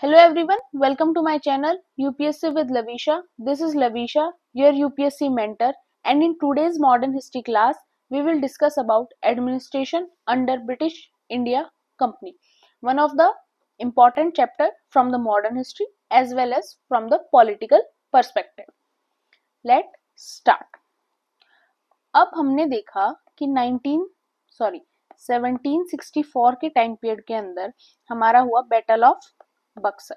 Hello everyone, welcome to my channel UPSC with Lavisha. This is Lavisha, your UPSC mentor, and in today's modern history class, we will discuss about administration under British India Company, one of the important chapter from the modern history as well as from the political perspective. Let's start. अब हमने देखा कि 1764 के time period के अंदर हमारा हुआ battle of Buxar.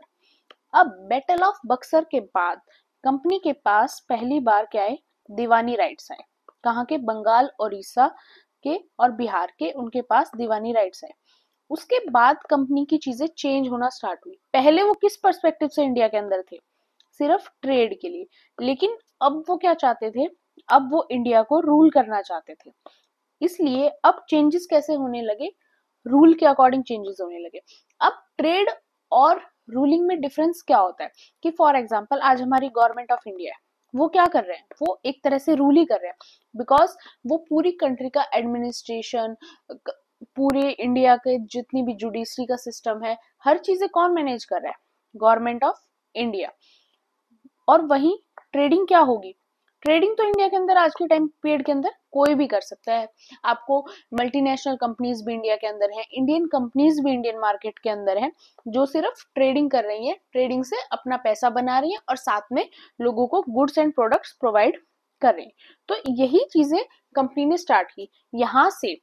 अब बैटल ऑफ बक्सर के बाद कंपनी के पास पहली बार क्या है, दीवानी राइट्स आए। कहाँ के? बंगाल, उड़ीसा के और बिहार के, उनके पास दीवानी राइट्स आए। उसके बाद कंपनी की चीजें चेंज होना स्टार्ट हुई। पहले वो किस पर्सपेक्टिव से इंडिया के अंदर थे? सिर्फ ट्रेड के लिए, लेकिन अब वो क्या चाहते थे? अब वो इंडिया को रूल करना चाहते थे। इसलिए अब चेंजेस कैसे होने लगे? रूल के अकॉर्डिंग चेंजेस होने लगे। अब ट्रेड और रूलिंग में डिफरेंस क्या होता है कि फॉर एग्जांपल आज हमारी गवर्नमेंट ऑफ इंडिया है, वो क्या कर रहे हैं? वो एक तरह से रूल ही कर रहे हैं, बिकॉज वो पूरी कंट्री का एडमिनिस्ट्रेशन, पूरे इंडिया के जितनी भी जुडिशरी का सिस्टम है, हर चीजें कौन मैनेज कर रहा है? Government of India. और वहीं ट्रेडिंग क्या होगी? ट्रेडिंग तो इंडिया के अंदर आज के टाइम पीरियड के अंदर कोई भी कर सकता है। आपको मल्टीनेशनल कंपनीज भी इंडिया के अंदर हैं, इंडियन कंपनीज भी इंडियन मार्केट के अंदर हैं, जो सिर्फ ट्रेडिंग कर रही हैं, ट्रेडिंग से अपना पैसा बना रही हैं और साथ में लोगों को गुड्स एंड प्रोडक्ट्स प्रोवाइड कर रहे हैं। तो यही चीजें कंपनी ने स्टार्ट की। यहाँ से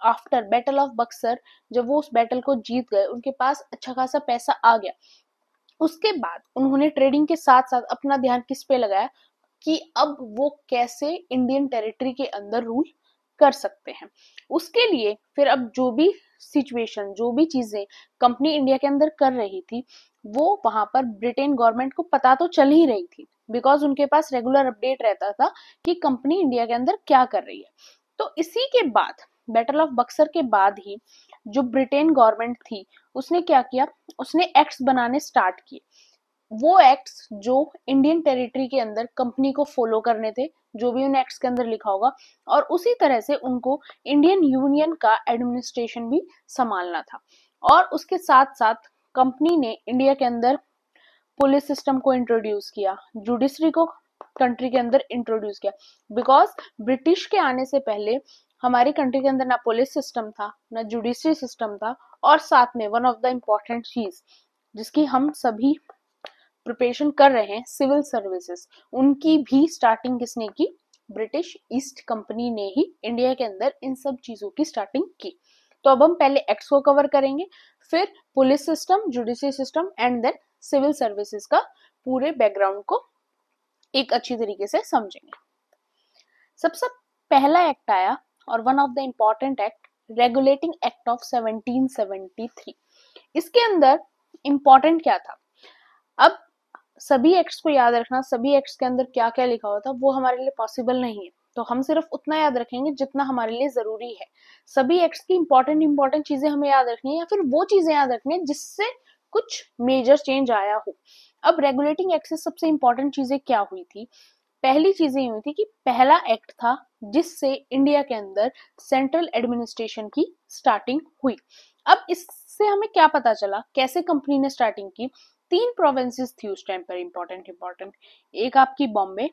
आफ्टर बैटल ऑफ बक्सर, जब वो उस बैटल को जीत गए, उनके पास अच्छा खासा पैसा आ गया। उसके बाद उन्होंने ट्रेडिंग के साथ साथ अपना ध्यान किस पे लगाया कि अब वो कैसे इंडियन टेरिटरी के अंदर रूल कर सकते हैं। उसके लिए फिर अब जो भी सिचुएशन, जो भी चीजें कंपनी इंडिया के अंदर कर रही थी, वो वहां पर ब्रिटेन गवर्नमेंट को पता तो चल ही रही थी, बिकॉज उनके पास रेगुलर अपडेट रहता था कि कंपनी इंडिया के अंदर क्या कर रही है। तो इसी के बाद बैटल ऑफ बक्सर के बाद ही जो ब्रिटेन गवर्नमेंट थी, उसने क्या किया? उसने एक्ट्स बनाने स्टार्ट किए। वो एक्ट्स जो इंडियन टेरिटरी के अंदर कंपनी को फॉलो करने थे, जो भी उन एक्ट्स के अंदर लिखा होगा, और उसी तरह से उनको इंडियन यूनियन का एडमिनिस्ट्रेशन भी संभालना था। और उसके साथ साथ कंपनी ने इंडिया के अंदर पुलिस सिस्टम को इंट्रोड्यूस किया, जुडिशरी को कंट्री के अंदर इंट्रोड्यूस किया, बिकॉज ब्रिटिश के आने से पहले हमारी कंट्री के अंदर ना पुलिस सिस्टम था, ना जुडिशरी सिस्टम था, और साथ में वन ऑफ द इम्पोर्टेंट चीज जिसकी हम सभी प्रिपरेशन कर रहे हैं, सिविल सर्विसेज, उनकी भी स्टार्टिंग किसने की? ब्रिटिश ईस्ट कंपनी ने ही इंडिया के अंदर इन सब चीजों की स्टार्टिंग की। तो अब हम पहले एक्ट्स को कवर करेंगे, फिर police system, judiciary system and then civil services का पूरे बैकग्राउंड को एक अच्छी तरीके से समझेंगे। सबसे पहला एक्ट आया और one of the important act, regulating act of 1773। इसके अंदर इंपॉर्टेंट क्या था? अब सभी एक्ट्स को याद रखना, सभी एक्ट्स के अंदर क्या क्या लिखा हुआ था, वो हमारे लिए पॉसिबल नहीं है, तो हम सिर्फ उतना याद रखेंगे जितना हमारे लिए जरूरी है। सभी एक्ट्स की इंपॉर्टेंट चीजें हमें याद रखनी है, या फिर वो चीजें याद रखनी है जिससे कुछ मेजर चेंज आया हो। अब रेगुलेटिंग एक्ट से सबसे इंपॉर्टेंट चीजें क्या हुई थी? पहली चीजें ये हुई थी कि पहला एक्ट था जिससे इंडिया के अंदर सेंट्रल एडमिनिस्ट्रेशन की स्टार्टिंग हुई। अब इससे हमें क्या पता चला, कैसे कंपनी ने स्टार्टिंग की? 3 प्रोविंसेस थी उस टाइम पर इंपॉर्टेंट। एक आपकी बॉम्बे,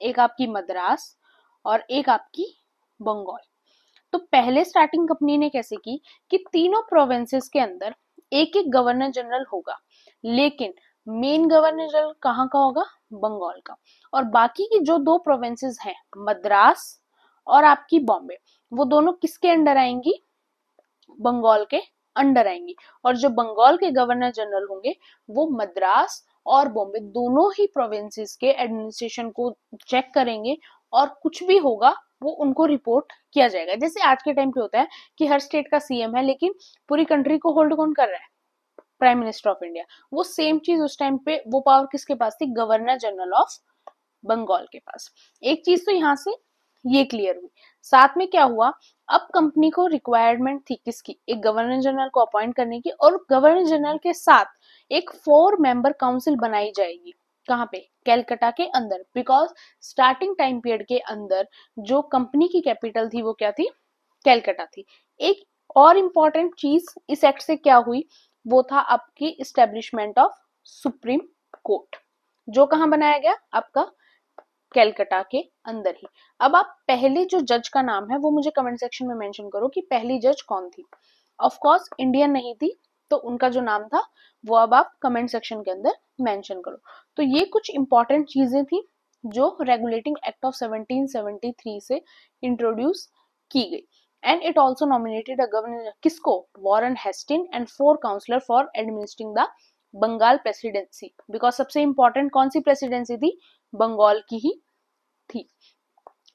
एक आपकी मद्रास और एक आपकी बंगाल। तो पहले स्टार्टिंग कंपनी ने कैसे की कि तीनों प्रोविंसेस के अंदर एक एक गवर्नर जनरल होगा, लेकिन मेन गवर्नर जनरल कहाँ का होगा? बंगाल का। और बाकी की जो 2 प्रोविंसेस हैं, मद्रास और आपकी बॉम्बे, वो दोनों किसके अंडर आएंगी? बंगाल के अंडर आएंगी। और जो बंगाल के गवर्नर जनरल होंगे, वो मद्रास और बॉम्बे दोनों ही प्रोविंसेस के एडमिनिस्ट्रेशन को चेक करेंगे, और कुछ भी होगा वो उनको रिपोर्ट किया जाएगा। जैसे आज के टाइम पे होता है कि हर स्टेट का सीएम है, लेकिन पूरी कंट्री को होल्ड कौन कर रहा है? Prime minister of India. वो सेम चीज उस टाइम पे वो पावर किसके पास थी? गवर्नर जनरल ऑफ बंगाल के पास। एक चीज तो यहाँ से ये क्लियर हुई। साथ में क्या हुआ? अब कंपनी को रिक्वायरमेंट थी किसकी? एक गवर्नर जनरल को अपॉइंट करने की, और गवर्नर जनरल के साथ एक 4 मेंबर काउंसिल बनाई जाएगी। कहाँ पे? कैलकाटा के अंदर, बिकॉज स्टार्टिंग टाइम पीरियड के अंदर जो कंपनी की कैपिटल थी वो क्या थी? कैलकाटा थी। एक और इम्पॉर्टेंट चीज इस एक्ट से क्या हुई वो था आपकी इस्टेब्लिशमेंट ऑफ सुप्रीम कोर्ट, जो कहाँ बनाया गया, आपका कैलकाटा के अंदर ही। अब आप पहले जो जज का नाम है वो मुझे कमेंट सेक्शन में मेंशन करो कि पहली जज कौन थी। ऑफ कोर्स इंडियन नहीं थी, तो उनका जो नाम था वो अब आप कमेंट सेक्शन के अंदर मेंशन करो। तो ये कुछ इंपॉर्टेंट चीजें थी जो रेगुलेटिंग एक्ट ऑफ 1773 से इंट्रोड्यूस की गई। And it also nominated a governor, किसको, Warren Hasting and 4 councillor for administering the Bengal presidency, because सबसे इंपॉर्टेंट कौन सी प्रेसिडेंसी थी, बंगाल की ही थी।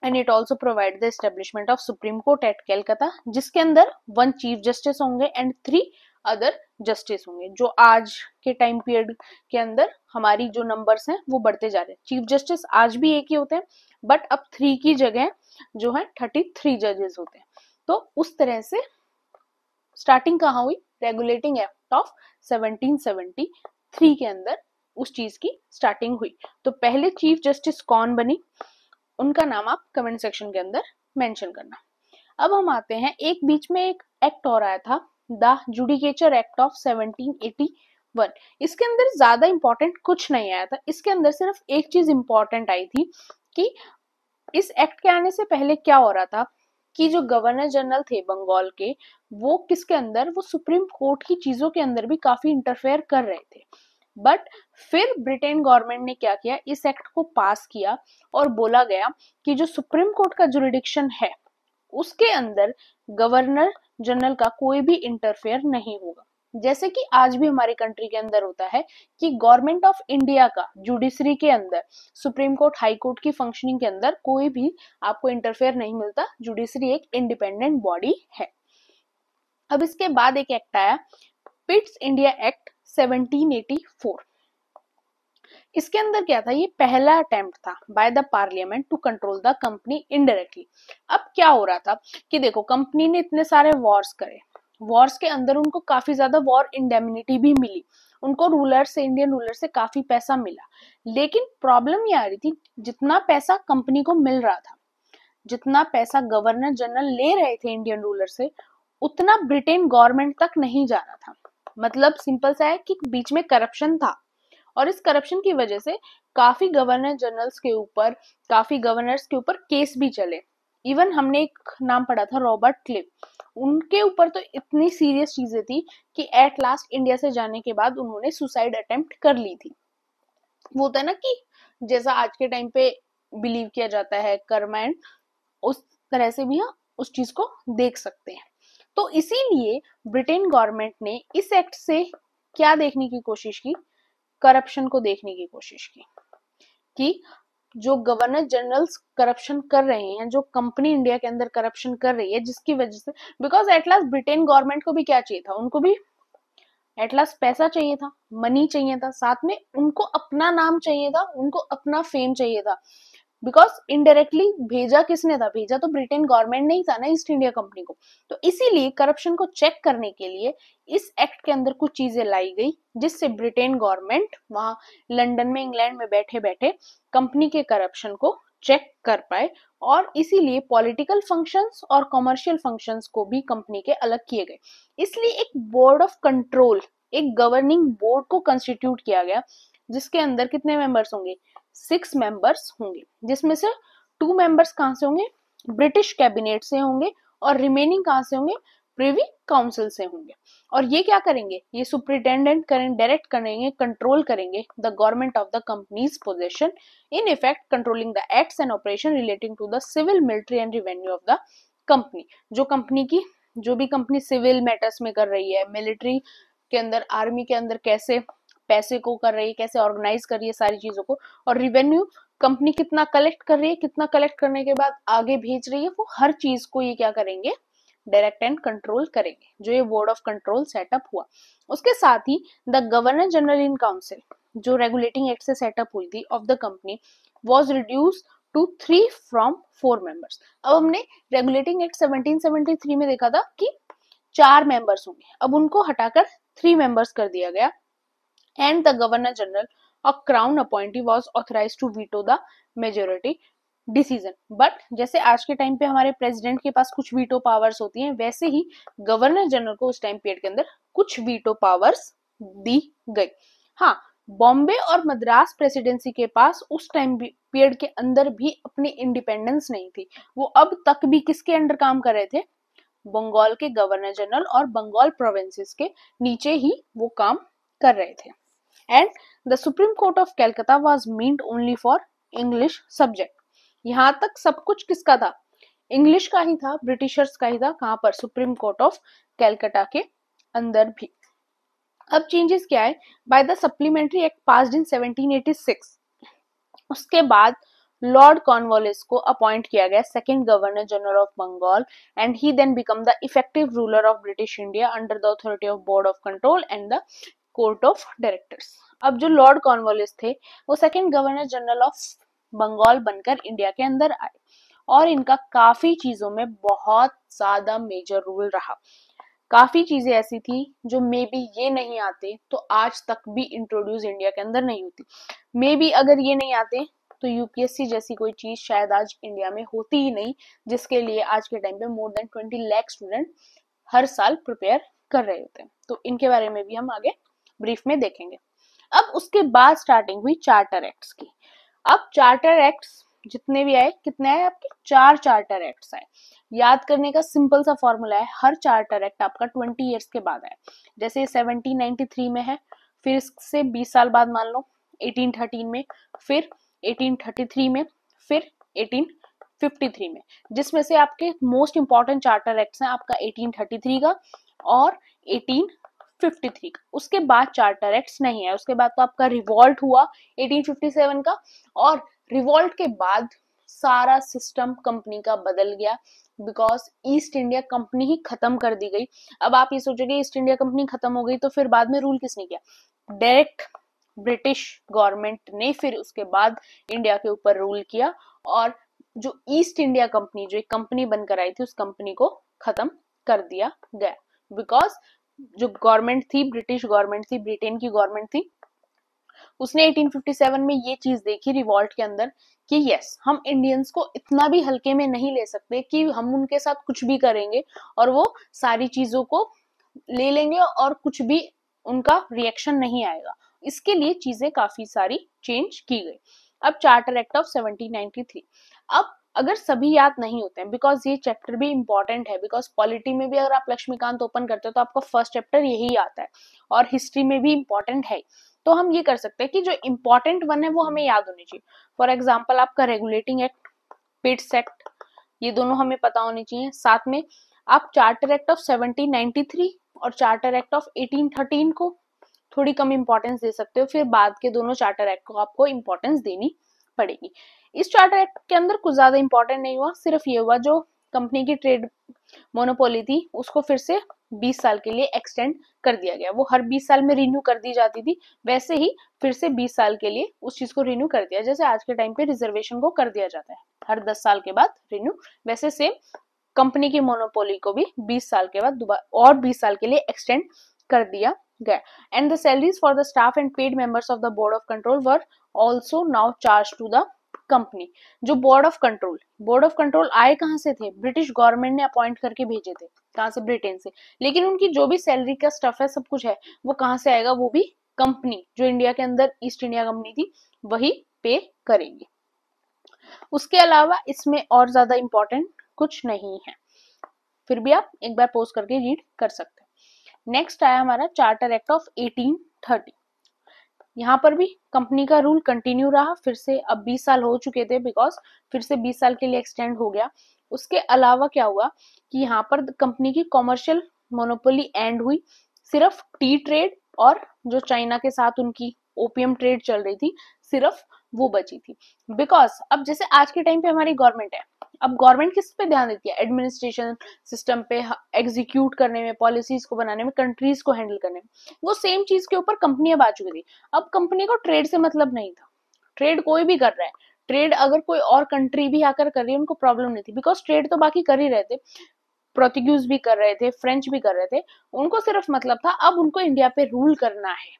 And it also provide the establishment of supreme court at Calcutta, जिसके अंदर 1 चीफ जस्टिस होंगे एंड 3 अदर जस्टिस होंगे, जो आज के टाइम पीरियड के अंदर हमारी जो नंबर्स हैं वो बढ़ते जा रहे हैं। चीफ जस्टिस आज भी एक ही होते हैं, बट अब 3 की जगह जो है 33 जजेस होते हैं। तो उस तरह से स्टार्टिंग कहाँ हुई, रेगुलेटिंग एक्ट ऑफ 1773 के अंदर उस चीज की स्टार्टिंग हुई। तो पहले चीफ जस्टिस कौन बनी, उनका नाम आप कमेंट सेक्शन के अंदर मेंशन करना। अब हम आते हैं, एक बीच में एक एक्ट और आया था, द जुडिकेचर एक्ट ऑफ 1781। इसके अंदर ज्यादा इंपॉर्टेंट कुछ नहीं आया था, इसके अंदर सिर्फ एक चीज इंपॉर्टेंट आई थी कि इस एक्ट के आने से पहले क्या हो रहा था कि जो गवर्नर जनरल थे बंगाल के, वो किसके अंदर, वो सुप्रीम कोर्ट की चीजों के अंदर भी काफी इंटरफेयर कर रहे थे। बट फिर ब्रिटेन गवर्नमेंट ने क्या किया, इस एक्ट को पास किया और बोला गया कि जो सुप्रीम कोर्ट का जुरिडिक्शन है उसके अंदर गवर्नर जनरल का कोई भी इंटरफेयर नहीं होगा। जैसे कि आज भी हमारी कंट्री के अंदर होता है कि गवर्नमेंट ऑफ इंडिया का जुडिशरी के अंदर, सुप्रीम कोर्ट, हाई कोर्ट की फंक्शनिंग के अंदर कोई भी आपको इंटरफेयर नहीं मिलता। जुडिशरी एक इंडिपेंडेंट बॉडी है। अब इसके बाद एक एक्ट आया, पिट्स इंडिया एक्ट 1784। इसके अंदर क्या था, ये पहला अटेम्प्ट था by the parliament to control the company indirectly. अब क्या हो रहा था कि देखो, कंपनी ने इतने सारे वॉर्स करे, वॉर्स के अंदर उनको काफी ज्यादा वॉर इंडेमिनिटी भी मिली, उनको रूलर से, इंडियन रूलर से काफी पैसा मिला। लेकिन प्रॉब्लम ये आ रही थी, जितना पैसा कंपनी को मिल रहा था, जितना पैसा गवर्नर जनरल ले रहे थे इंडियन रूलर से, उतना ब्रिटेन गवर्नमेंट तक नहीं जा रहा था। मतलब सिंपल सा है कि बीच में करप्शन था, और इस करप्शन की वजह से काफी गवर्नर जनरल्स के ऊपर, काफी गवर्नर्स के ऊपर केस भी चले। इवन हमने एक नाम पढ़ा था, रॉबर्ट क्लिव, उनके ऊपर तो इतनी सीरियस चीजें थी कि एट लास्ट इंडिया से जाने के बाद उन्होंने सुसाइड अटेम्प्ट कर ली थी। वो होता है ना कि जैसा आज के टाइम पे बिलीव किया जाता है कर्मा एंड, उस तरह से भी हम उस चीज को देख सकते हैं। तो इसीलिए ब्रिटेन गवर्नमेंट ने इस एक्ट से क्या देखने की कोशिश की, करप्शन को देखने की कोशिश की कि जो गवर्नर जनरल्स करप्शन कर रहे हैं, जो कंपनी इंडिया के अंदर करप्शन कर रही है, जिसकी वजह से, because at last Britain government को भी क्या चाहिए था, उनको भी एट लास्ट पैसा चाहिए था, मनी चाहिए था, साथ में उनको अपना नाम चाहिए था, उनको अपना फेम चाहिए था। बिकॉज इनडायरेक्टली भेजा किसने था, भेजा तो ब्रिटेन गवर्नमेंट नहीं था ना ईस्ट इंडिया कंपनी को। तो इसीलिए करप्शन को चेक करने के लिए इस एक्ट के अंदर कुछ चीजें लाई गई, जिससे ब्रिटेन गवर्नमेंट वहां लंदन में, इंग्लैंड में बैठे बैठे कंपनी के करप्शन को चेक कर पाए। और इसीलिए पॉलिटिकल फंक्शंस और कॉमर्शियल फंक्शंस को भी कंपनी के अलग किए गए। इसलिए एक बोर्ड ऑफ कंट्रोल, एक गवर्निंग बोर्ड को कंस्टिट्यूट किया गया, जिसके अंदर कितने मेंबर्स होंगे, 6 मेंबर्स होंगे, जिसमें से 2 मेंबर्स कहां से होंगे, ब्रिटिश कैबिनेट से होंगे, और रिमेनिंग कहां से होंगे, प्रिवी काउंसिल से होंगे। और ये क्या करेंगे, ये सुपरिटेंडेंट करेंगे, डायरेक्ट करेंगे, कंट्रोल करेंगे the government of the companies position, in effect controlling the acts and operation relating to the civil, military and revenue of the company. जो कंपनी की, जो भी कंपनी सिविल मैटर्स में कर रही है, मिलिट्री के अंदर, आर्मी के अंदर कैसे पैसे को कर रही है, कैसे ऑर्गेनाइज कर रही है सारी चीजों को, और रिवेन्यू कंपनी कितना कलेक्ट कर रही है, कितना कलेक्ट करने के बाद आगे भेज रही है, वो हर चीज को ये क्या करेंगे, डायरेक्ट एंड कंट्रोल करेंगे। जो ये बोर्ड ऑफ कंट्रोल सेटअप हुआ, उसके साथ ही the governor general in council, जो रेगुलेटिंग एक्ट से सेटअप हुई थी of the company, was reduce to 3 from 4 members. अब हमने रेगुलेटिंग एक्ट 1773 में देखा था कि 4 मेंबर्स होंगे, अब उनको हटाकर 3 मेंबर्स कर दिया गया। And the Governor General, a crown appointee, was authorized to veto the majority decision. But जैसे आज के टाइम पे हमारे प्रेसिडेंट के पास कुछ वीटो पावर्स होती हैं, वैसे ही गवर्नर जनरल को उस टाइम पीरियड के अंदर कुछ वीटो पावर्स दी गई। हाँ, बॉम्बे और मद्रास प्रेसिडेंसी के पास उस टाइम पीरियड के अंदर भी अपनी इंडिपेंडेंस नहीं थी। वो अब तक भी किसके अंडर काम कर रहे थे? बंगाल के गवर्नर जनरल और बंगाल प्रोविंसेस के नीचे ही वो काम कर रहे थे। And the supreme court of Calcutta was meant only for English subject. यहाँ तक सब कुछ किसका था? इंग्लिश का ही था, ब्रिटिशर्स का ही था। कहां पर? सुप्रीम कोर्ट ऑफ कैलकाटा के अंदर भी। अब चेंजेस क्या है? By the supplementary act passed in 1786, उसके बाद लॉर्ड कॉर्नवालिस को अपॉइंट किया गया second governor general of Bengal, and he then become the effective ruler of British India under the authority of board of control and the court of directors. अब जो Lord Cornwallis थे वो second governor general of Bengal बनकर India के अंदर आए, और इनका काफी चीजों में बहुत ज्यादा मेजर रोल रहा। काफी चीजें ऐसी थी जो मे बी ये नहीं आते तो आज तक भी इंट्रोड्यूस इंडिया के अंदर नहीं होती। मे बी अगर ये नहीं आते तो यूपीएससी जैसी कोई चीज शायद आज इंडिया में होती ही नहीं, जिसके लिए आज के टाइम पे मोर देन 20 लाख स्टूडेंट हर साल प्रिपेयर कर रहे होते हैं। तो इनके बारे में भी हम आगे ब्रीफ में देखेंगे। अब उसके बाद स्टार्टिंग हुई चार्टर एक्ट्स की। अब चार्टर एक्ट्स जितने भी आए, कितने आए आपके? 4 चार्टर एक्ट्स आए। याद करने का सिंपल सा फॉर्मूला है, हर चार्टर एक्ट आपका 20 ईयर्स के बाद आए। जैसे 1793 में है, फिर इससे 20 साल बाद मान लो 1813 में, फिर 1833 में, फिर 1853 में। जिसमें से आपके मोस्ट इंपॉर्टेंट चार्टर एक्ट्स हैं आपका 1833 का और 1853 का। उसके बाद चार्टर एक्ट्स नहीं है। उसके बाद तो आपका रिवॉल्ट हुआ 1857 का, और रिवॉल्ट के बाद सारा सिस्टम कंपनी का बदल गया, बिकॉज ईस्ट इंडिया कंपनी ही खत्म कर दी गई। अब आप ये सोचोगे ईस्ट इंडिया कंपनी खत्म हो गई तो फिर बाद में रूल किसने किया? डायरेक्ट ब्रिटिश गवर्नमेंट ने फिर उसके बाद इंडिया के ऊपर रूल किया, और जो ईस्ट इंडिया कंपनी, जो एक कंपनी बनकर आई थी, उस कंपनी को खत्म कर दिया गया। बिकॉज जो गवर्नमेंट थी, ब्रिटिश गवर्नमेंट थी, ब्रिटेन की गवर्नमेंट थी, उसने 1857 में ये चीज देखी रिवॉल्ट के अंदर कि यस, हम इंडियंस को इतना भी हल्के में नहीं ले सकते कि हम उनके साथ कुछ भी करेंगे और वो सारी चीजों को ले लेंगे और कुछ भी उनका रिएक्शन नहीं आएगा। इसके लिए चीजें काफी सारी चेंज की गई। अब चार्टर एक्ट ऑफ 1793। अब अगर सभी याद नहीं होते हैं, बिकॉज ये चैप्टर भी इंपॉर्टेंट है, बिकॉज पॉलिटी में भी अगर आप लक्ष्मीकांत ओपन करते हो तो आपका फर्स्ट चैप्टर यही आता है, और हिस्ट्री में भी इंपॉर्टेंट है। तो हम ये कर सकते हैं कि जो इंपॉर्टेंट वन है वो हमें याद होनी चाहिए। फॉर एग्जाम्पल आपका रेगुलेटिंग एक्ट, पिट्स एक्ट, ये दोनों हमें पता होनी चाहिए। साथ में आप चार्टर एक्ट ऑफ 1793 और चार्टर एक्ट ऑफ 1813 को थोड़ी कम इंपॉर्टेंस दे सकते हो, फिर बाद के दोनों चार्टर एक्ट को आपको इंपॉर्टेंस देनी पड़ेगी। इस चार्टर एक्ट के अंदर कुछ ज्यादा इंपॉर्टेंट नहीं हुआ, सिर्फ ये हुआ जो कंपनी की ट्रेड मोनोपोली थी उसको फिर से 20 साल के लिए एक्सटेंड कर दिया गया। वो हर 20 साल में रिन्यू कर दी जाती थी, वैसे ही फिर से 20 साल के लिए उस चीज को रिन्यू कर दिया, जैसे आज के टाइम पे रिजर्वेशन को कर दिया जाता है हर 10 साल के बाद रिन्यू, वैसे सेम कंपनी की मोनोपोली को भी 20 साल के बाद दोबारा और 20 साल के लिए एक्सटेंड कर दिया गया। And the salaries for the staff and paid members of the board of control were also now charge to the company. जो बोर्ड ऑफ कंट्रोल आए कहां से थे? ब्रिटिश गवर्नमेंट ने अपॉइंट करके भेजे थे। कहां से? ब्रिटेन से। लेकिन उनकी जो भी सैलरी का स्टफ है, सब कुछ है, वो कहां से आएगा? वो भी कंपनी, जो इंडिया के अंदर ईस्ट इंडिया कंपनी थी, वही पे करेगी। उसके अलावा इसमें और ज्यादा इंपॉर्टेंट कुछ नहीं है, फिर भी आप एक बार पोस्ट करके रीड कर सकते हैं। नेक्स्ट आया हमारा चार्टर एक्ट ऑफ 1830। यहाँ पर भी कंपनी का रूल कंटिन्यू रहा, फिर से अब 20 साल हो चुके थे, बिकॉज फिर से 20 साल के लिए एक्सटेंड हो गया। उसके अलावा क्या हुआ कि यहाँ पर कंपनी की कॉमर्शियल मोनोपोली एंड हुई, सिर्फ टी ट्रेड और जो चाइना के साथ उनकी ओपियम ट्रेड चल रही थी, सिर्फ वो बची थी। बिकॉज अब जैसे आज के टाइम पे हमारी गवर्नमेंट है, अब गवर्नमेंट किस पे ध्यान देती है? एडमिनिस्ट्रेशन सिस्टम पे, एग्जीक्यूट करने में, पॉलिसीज को बनाने में, कंट्रीज को हैंडल करने में। वो सेम चीज के ऊपर कंपनी अब आ चुकी थी। अब कंपनी को ट्रेड से मतलब नहीं था, ट्रेड कोई भी कर रहा है, ट्रेड अगर कोई और कंट्री भी आकर कर रही है उनको प्रॉब्लम नहीं थी, बिकॉज ट्रेड तो बाकी कर ही रहे थे, पोर्तुगीज भी कर रहे थे, फ्रेंच भी कर रहे थे, उनको सिर्फ मतलब था अब उनको इंडिया पे रूल करना है,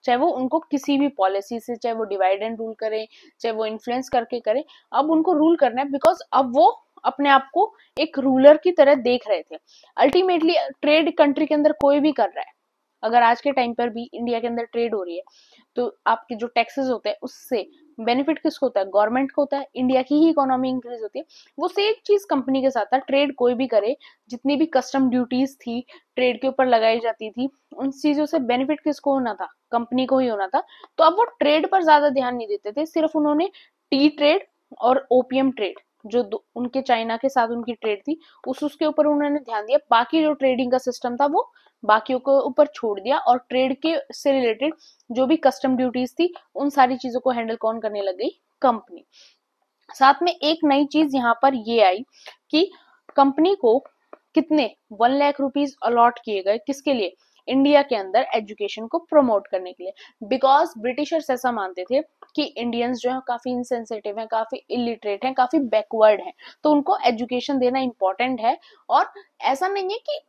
चाहे वो उनको किसी भी पॉलिसी से, चाहे वो डिवाइड एंड रूल करे, चाहे वो इन्फ्लुएंस करके करे, अब उनको रूल करना है, बिकॉज अब वो अपने आप को एक रूलर की तरह देख रहे थे। अल्टीमेटली ट्रेड कंट्री के अंदर कोई भी कर रहा है, अगर आज के टाइम पर भी इंडिया के अंदर ट्रेड हो रही है तो आपके जो टैक्सेस होते हैं उससे बेनिफिट किसको होता है? गवर्नमेंट को होता है, इंडिया की ही इकोनॉमी इंक्रीज होती है। वो सेम चीज कंपनी के साथ था, ट्रेड कोई भी करे, जितनी भी कस्टम ड्यूटीज थी ट्रेड के ऊपर लगाई जाती थी, उन चीजों से बेनिफिट किसको होना था? कंपनी को ही होना था। तो अब वो ट्रेड पर ज्यादा ध्यान नहीं देते थे, सिर्फ उन्होंने टी ट्रेड और ओपीएम ट्रेड, जो उनके चाइना के साथ उनकी ट्रेड थी, उसके ऊपर उन्होंने ध्यान दिया। बाकी जो ट्रेडिंग का सिस्टम था वो बाकियों को ऊपर छोड़ दिया, और ट्रेड के से रिलेटेड जो भी कस्टम ड्यूटीज थी उन सारी चीजों को हैंडल कौन करने लग गई? कंपनी। साथ में एक नई चीज यहाँ पर ये आई कि कंपनी को कितने 1 लाख रुपीज अलॉट किए गए, किसके लिए? इंडिया के अंदर एजुकेशन को प्रमोट करने के लिए। बिकॉज ब्रिटिशर्स ऐसा मानते थे कि इंडियंस जो है काफी इनसेंसिटिव हैं, काफी इलिटरेट हैं, काफी बैकवर्ड हैं, तो उनको एजुकेशन देना इंपॉर्टेंट है। और ऐसा नहीं है कि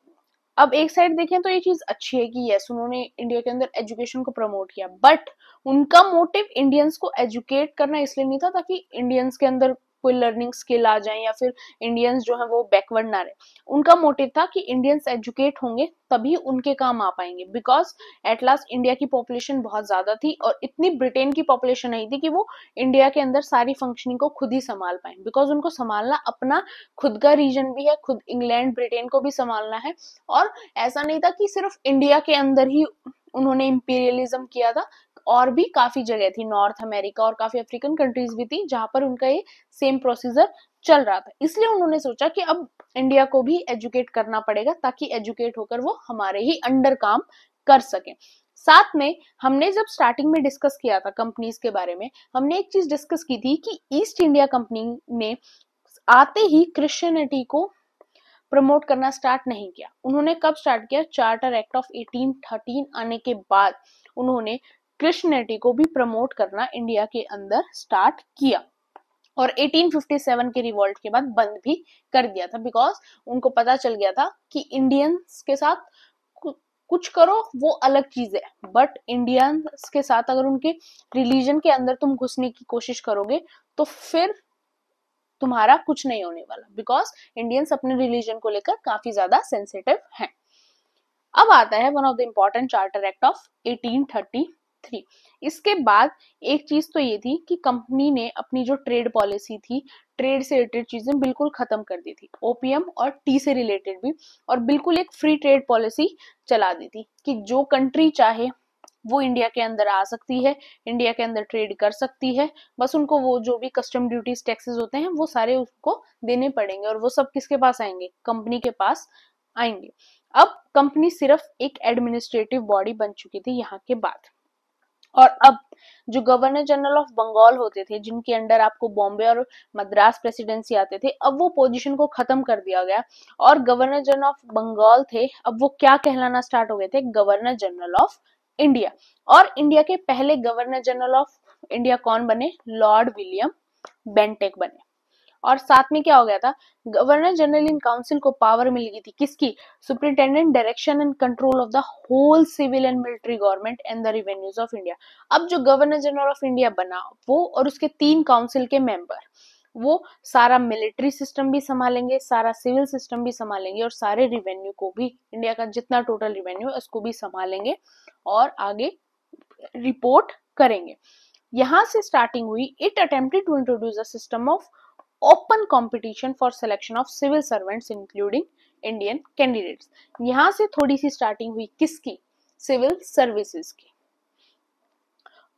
अब एक साइड देखें तो ये चीज अच्छी है कि यस उन्होंने इंडिया के अंदर एजुकेशन को प्रमोट किया, बट उनका मोटिव इंडियंस को एजुकेट करना इसलिए नहीं था ताकि इंडियंस के अंदर कोई लर्निंग स्किल आ जाए या फिर इंडियंस जो है वो बैकवर्ड ना रहे। उनका मोटिव था कि इंडियंस एजुकेट होंगे तभी उनके काम आ पाएंगे, बिकॉज एट लास्ट इंडिया की पॉपुलेशन बहुत ज्यादा थी और इतनी ब्रिटेन की पॉपुलेशन नहीं थी कि वो इंडिया के अंदर सारी फंक्शनिंग को खुद ही संभाल पाए, बिकॉज उनको संभालना अपना खुद का रीजन भी है, खुद इंग्लैंड ब्रिटेन को भी संभालना है। और ऐसा नहीं था कि सिर्फ इंडिया के अंदर ही उन्होंने इंपीरियलिज्म किया था, और भी काफी जगह थी, नॉर्थ अमेरिका और काफी अफ्रीकन कंट्रीज भी थी जहां पर उनका ये सेम प्रोसीजर चल रहा था। इसलिए उन्होंने सोचा कि अब इंडिया को भी एजुकेट करना पड़ेगा ताकि एजुकेट होकर वो हमारे ही अंडर काम कर सके। साथ में हमने जब स्टार्टिंग में डिस्कस किया था कंपनीज के बारे में, हमने एक चीज डिस्कस की थी कि ईस्ट इंडिया कंपनी ने आते ही क्रिश्चियनिटी को प्रमोट करना स्टार्ट नहीं किया। उन्होंने कब स्टार्ट किया? चार्टर एक्ट ऑफ 1813 आने के बाद उन्होंने क्रिश्चियनिटी को भी प्रमोट करना इंडिया के अंदर स्टार्ट किया, और 1857 के रिवॉल्ट के बाद बंद भी कर दिया था, बिकॉज उनको पता चल गया था कि इंडियंस के साथ कुछ करो वो अलग चीज है, बट इंडियंस के साथ अगर उनके रिलीजन के अंदर तुम घुसने की कोशिश करोगे तो फिर तुम्हारा कुछ नहीं होने वाला, बिकॉज इंडियंस अपने रिलीजन को लेकर काफी ज्यादा सेंसिटिव हैं। अब आता है one of the important charter act of 1833। इसके बाद एक चीज तो ये थी कि कंपनी ने अपनी जो ट्रेड पॉलिसी थी, ट्रेड से रिलेटेड चीजें बिल्कुल खत्म कर दी थी, ओपीएम और टी से रिलेटेड भी, और बिल्कुल एक फ्री ट्रेड पॉलिसी चला दी थी कि जो कंट्री चाहे वो इंडिया के अंदर आ सकती है, इंडिया के अंदर ट्रेड कर सकती है, बस उनको वो जो भी कस्टम ड्यूटीज टैक्सेस होते हैं वो सारे उसको देने पड़ेंगे, और वो सब किसके पास आएंगे? कंपनी के पास आएंगे। अब कंपनी सिर्फ एक एडमिनिस्ट्रेटिव बॉडी बन चुकी थी यहाँ के बाद, और अब जो गवर्नर जनरल ऑफ बंगाल होते थे, जिनके अंडर आपको बॉम्बे और मद्रास प्रेसिडेंसी आते थे, अब वो पोजीशन को खत्म कर दिया गया, और गवर्नर जनरल ऑफ बंगाल थे अब वो क्या कहलाना स्टार्ट हो गए थे? Governor general of India. और इंडिया के पहले गवर्नर जनरल ऑफ इंडिया कौन बने? लॉर्ड विलियम बेंटेक बने। और साथ में क्या हो गया था? गवर्नर जनरल इन काउंसिल को पावर मिल गई थी, किसकी? Superintendent direction and control of the whole civil and military government and the revenues of India. अब जो गवर्नर जनरल ऑफ इंडिया बना, वो और उसके 3 काउंसिल के मेंबर, वो सारा मिलिट्री सिस्टम भी संभालेंगे, सारा सिविल सिस्टम भी संभालेंगे, और सारे रिवेन्यू को भी, इंडिया का जितना टोटल रिवेन्यू है उसको भी संभालेंगे और आगे रिपोर्ट करेंगे। यहां से स्टार्टिंग हुई। It attempted to introduce a system of open competition for selection of civil servants including Indian candidates. यहां से थोड़ी सी स्टार्टिंग हुई किसकी? सिविल सर्विसेज की।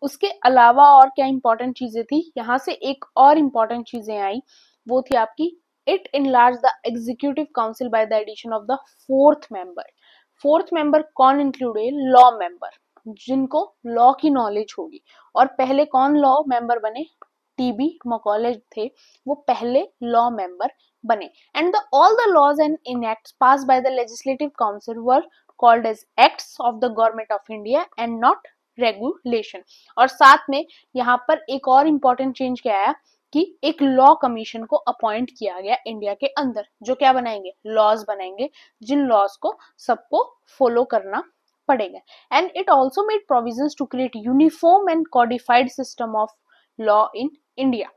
उसके अलावा और क्या इंपॉर्टेंट चीजें थी? यहाँ से एक और इंपॉर्टेंट चीजें आई, वो थी आपकी it enlarge the executive council by the addition of the 4th member. 4th member कौन इंक्लूड है? लॉ मेंबर, जिनको लॉ की नॉलेज होगी। और पहले कौन लॉ मेंबर बने? टीबी मकॉले थे, वो पहले लॉ मेंबर बने। And the all the laws and enacts pass by the legislative council were called as acts of the government of India and not regulation. और साथ में यहाँ पर एक और इम्पोर्टेंट चेंज क्या आया कि एक लॉ कमीशन को अपॉइंट किया गया इंडिया के अंदर, जो क्या बनाएंगे? लॉज बनाएंगे, जिन लॉज को सबको फॉलो करना पड़ेगा। And it also made provisions to create uniform and codified system of law in India.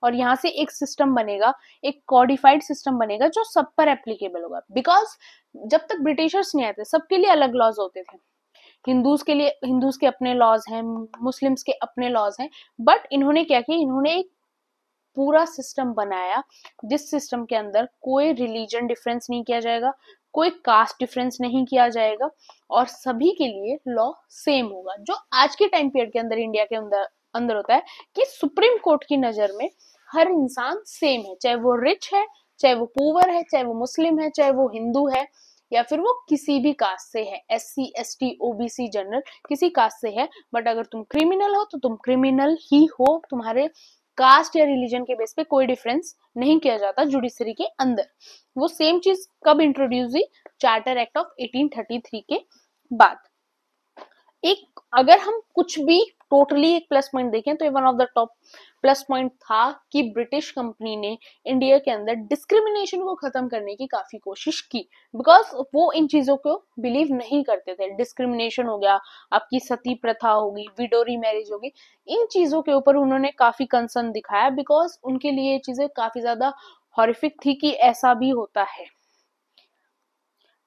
और यहाँ से एक सिस्टम बनेगा, एक कॉडिफाइड सिस्टम बनेगा जो सब पर एप्लीकेबल होगा। बिकॉज जब तक ब्रिटिशर्स नहीं आए थे सबके लिए अलग लॉज होते थे। हिंदूज के लिए हिंदूज के अपने लॉज हैं, मुस्लिम्स के अपने लॉज हैं, बट इन्होंने क्या किया, इन्होंने एक पूरा सिस्टम बनाया जिस सिस्टम के अंदर कोई रिलीजन डिफरेंस नहीं किया जाएगा, कोई कास्ट डिफरेंस नहीं किया जाएगा, और सभी के लिए लॉ सेम होगा। जो आज के टाइम पीरियड के अंदर इंडिया के अंदर होता है कि सुप्रीम कोर्ट की नजर में हर इंसान सेम है, चाहे वो रिच है, चाहे वो पुअर है, चाहे वो मुस्लिम है, चाहे वो हिंदू है, या फिर वो किसी भी कास्ट से है, SC ST OBC जनरल किसी कास्ट से है। बट अगर तुम क्रिमिनल हो तो तुम क्रिमिनल ही हो, तुम्हारे कास्ट या रिलीजन के बेस पे कोई डिफरेंस नहीं किया जाता जुडिशरी के अंदर। वो सेम चीज कब इंट्रोड्यूस हुई, चार्टर एक्ट ऑफ 1833 के बाद। एक अगर हम कुछ भी टोटली एक प्लस पॉइंट देखें तो one of the top plus point था कि ब्रिटिश कंपनी ने इंडिया के अंदर डिस्क्रिमिनेशन को खत्म करने की काफी कोशिश की। बिकॉज वो इन चीजों को बिलीव नहीं करते थे। डिस्क्रिमिनेशन हो गया, आपकी सती प्रथा होगी, विडोरी मैरिज होगी, इन चीजों के ऊपर उन्होंने काफी कंसर्न दिखाया। बिकॉज उनके लिए ये चीजें काफी ज्यादा हॉरिफिक थी कि ऐसा भी होता है।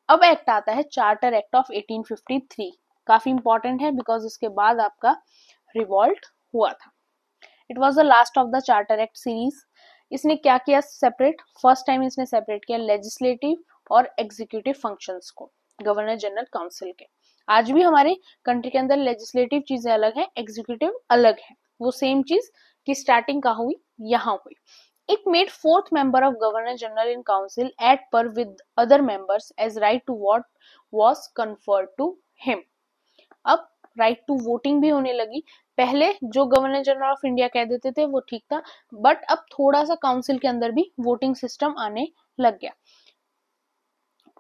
अब एक्ट आता है चार्टर एक्ट ऑफ 1853, काफी इंपॉर्टेंट है बिकॉज इसके बाद आपका रिवॉल्ट हुआ था। It was the last of the charter act series. इसने क्या किया सेपरेट, फर्स्ट टाइम इसने सेपरेट किया लेजिस्लेटिव और एग्जीक्यूटिव फंक्शंस को गवर्नर जनरल काउंसिल के। आज भी हमारे कंट्री के अंदर लेजिस्लेटिव चीजें अलग है, एग्जीक्यूटिव अलग है। वो सेम चीज की स्टार्टिंग कहाँ हुई, यहाँ हुई। It made fourth member of Governor General in Council at par with other members as right to vote was conferred to him. अब राइट टू वोटिंग भी होने लगी। पहले जो गवर्नर जनरल ऑफ इंडिया कह देते थे वो ठीक था, बट अब थोड़ा सा काउंसिल के अंदर भी वोटिंग सिस्टम आने लग गया।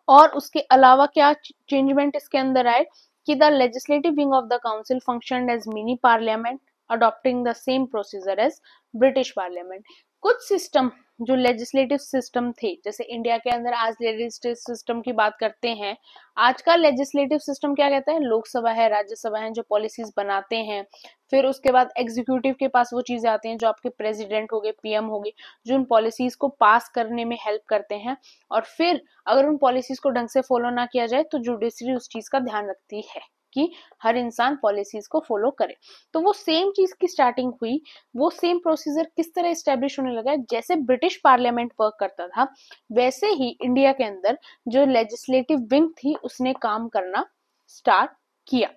और उसके अलावा क्या चेंजमेंट इसके अंदर आए कि the legislative wing of the council functioned as mini parliament adopting the same procedure as British parliament. कुछ सिस्टम जो लेजिस्लेटिव सिस्टम थे, जैसे इंडिया के अंदर आज लेजिस्लेटिव सिस्टम की बात करते हैं, आज का लेजिस्लेटिव सिस्टम क्या कहता है, लोकसभा है, राज्यसभा है जो पॉलिसीज बनाते हैं। फिर उसके बाद एग्जीक्यूटिव के पास वो चीजें आती हैं जो आपके प्रेसिडेंट हो गए, PM हो गए, जो उन पॉलिसीज को पास करने में हेल्प करते हैं। और फिर अगर उन पॉलिसीज को ढंग से फॉलो ना किया जाए तो जुडिशरी उस चीज का ध्यान रखती है कि हर इंसान पॉलिसीज को फॉलो करे। तो वो सेम चीज की स्टार्टिंग हुई, वो सेम प्रोसीजर किस तरह एस्टेब्लिश होने लगा, जैसे ब्रिटिश पार्लियामेंट वर्क करता था वैसे ही इंडिया के अंदर जो लेजिस्लेटिव विंग थी उसने काम करना स्टार्ट किया।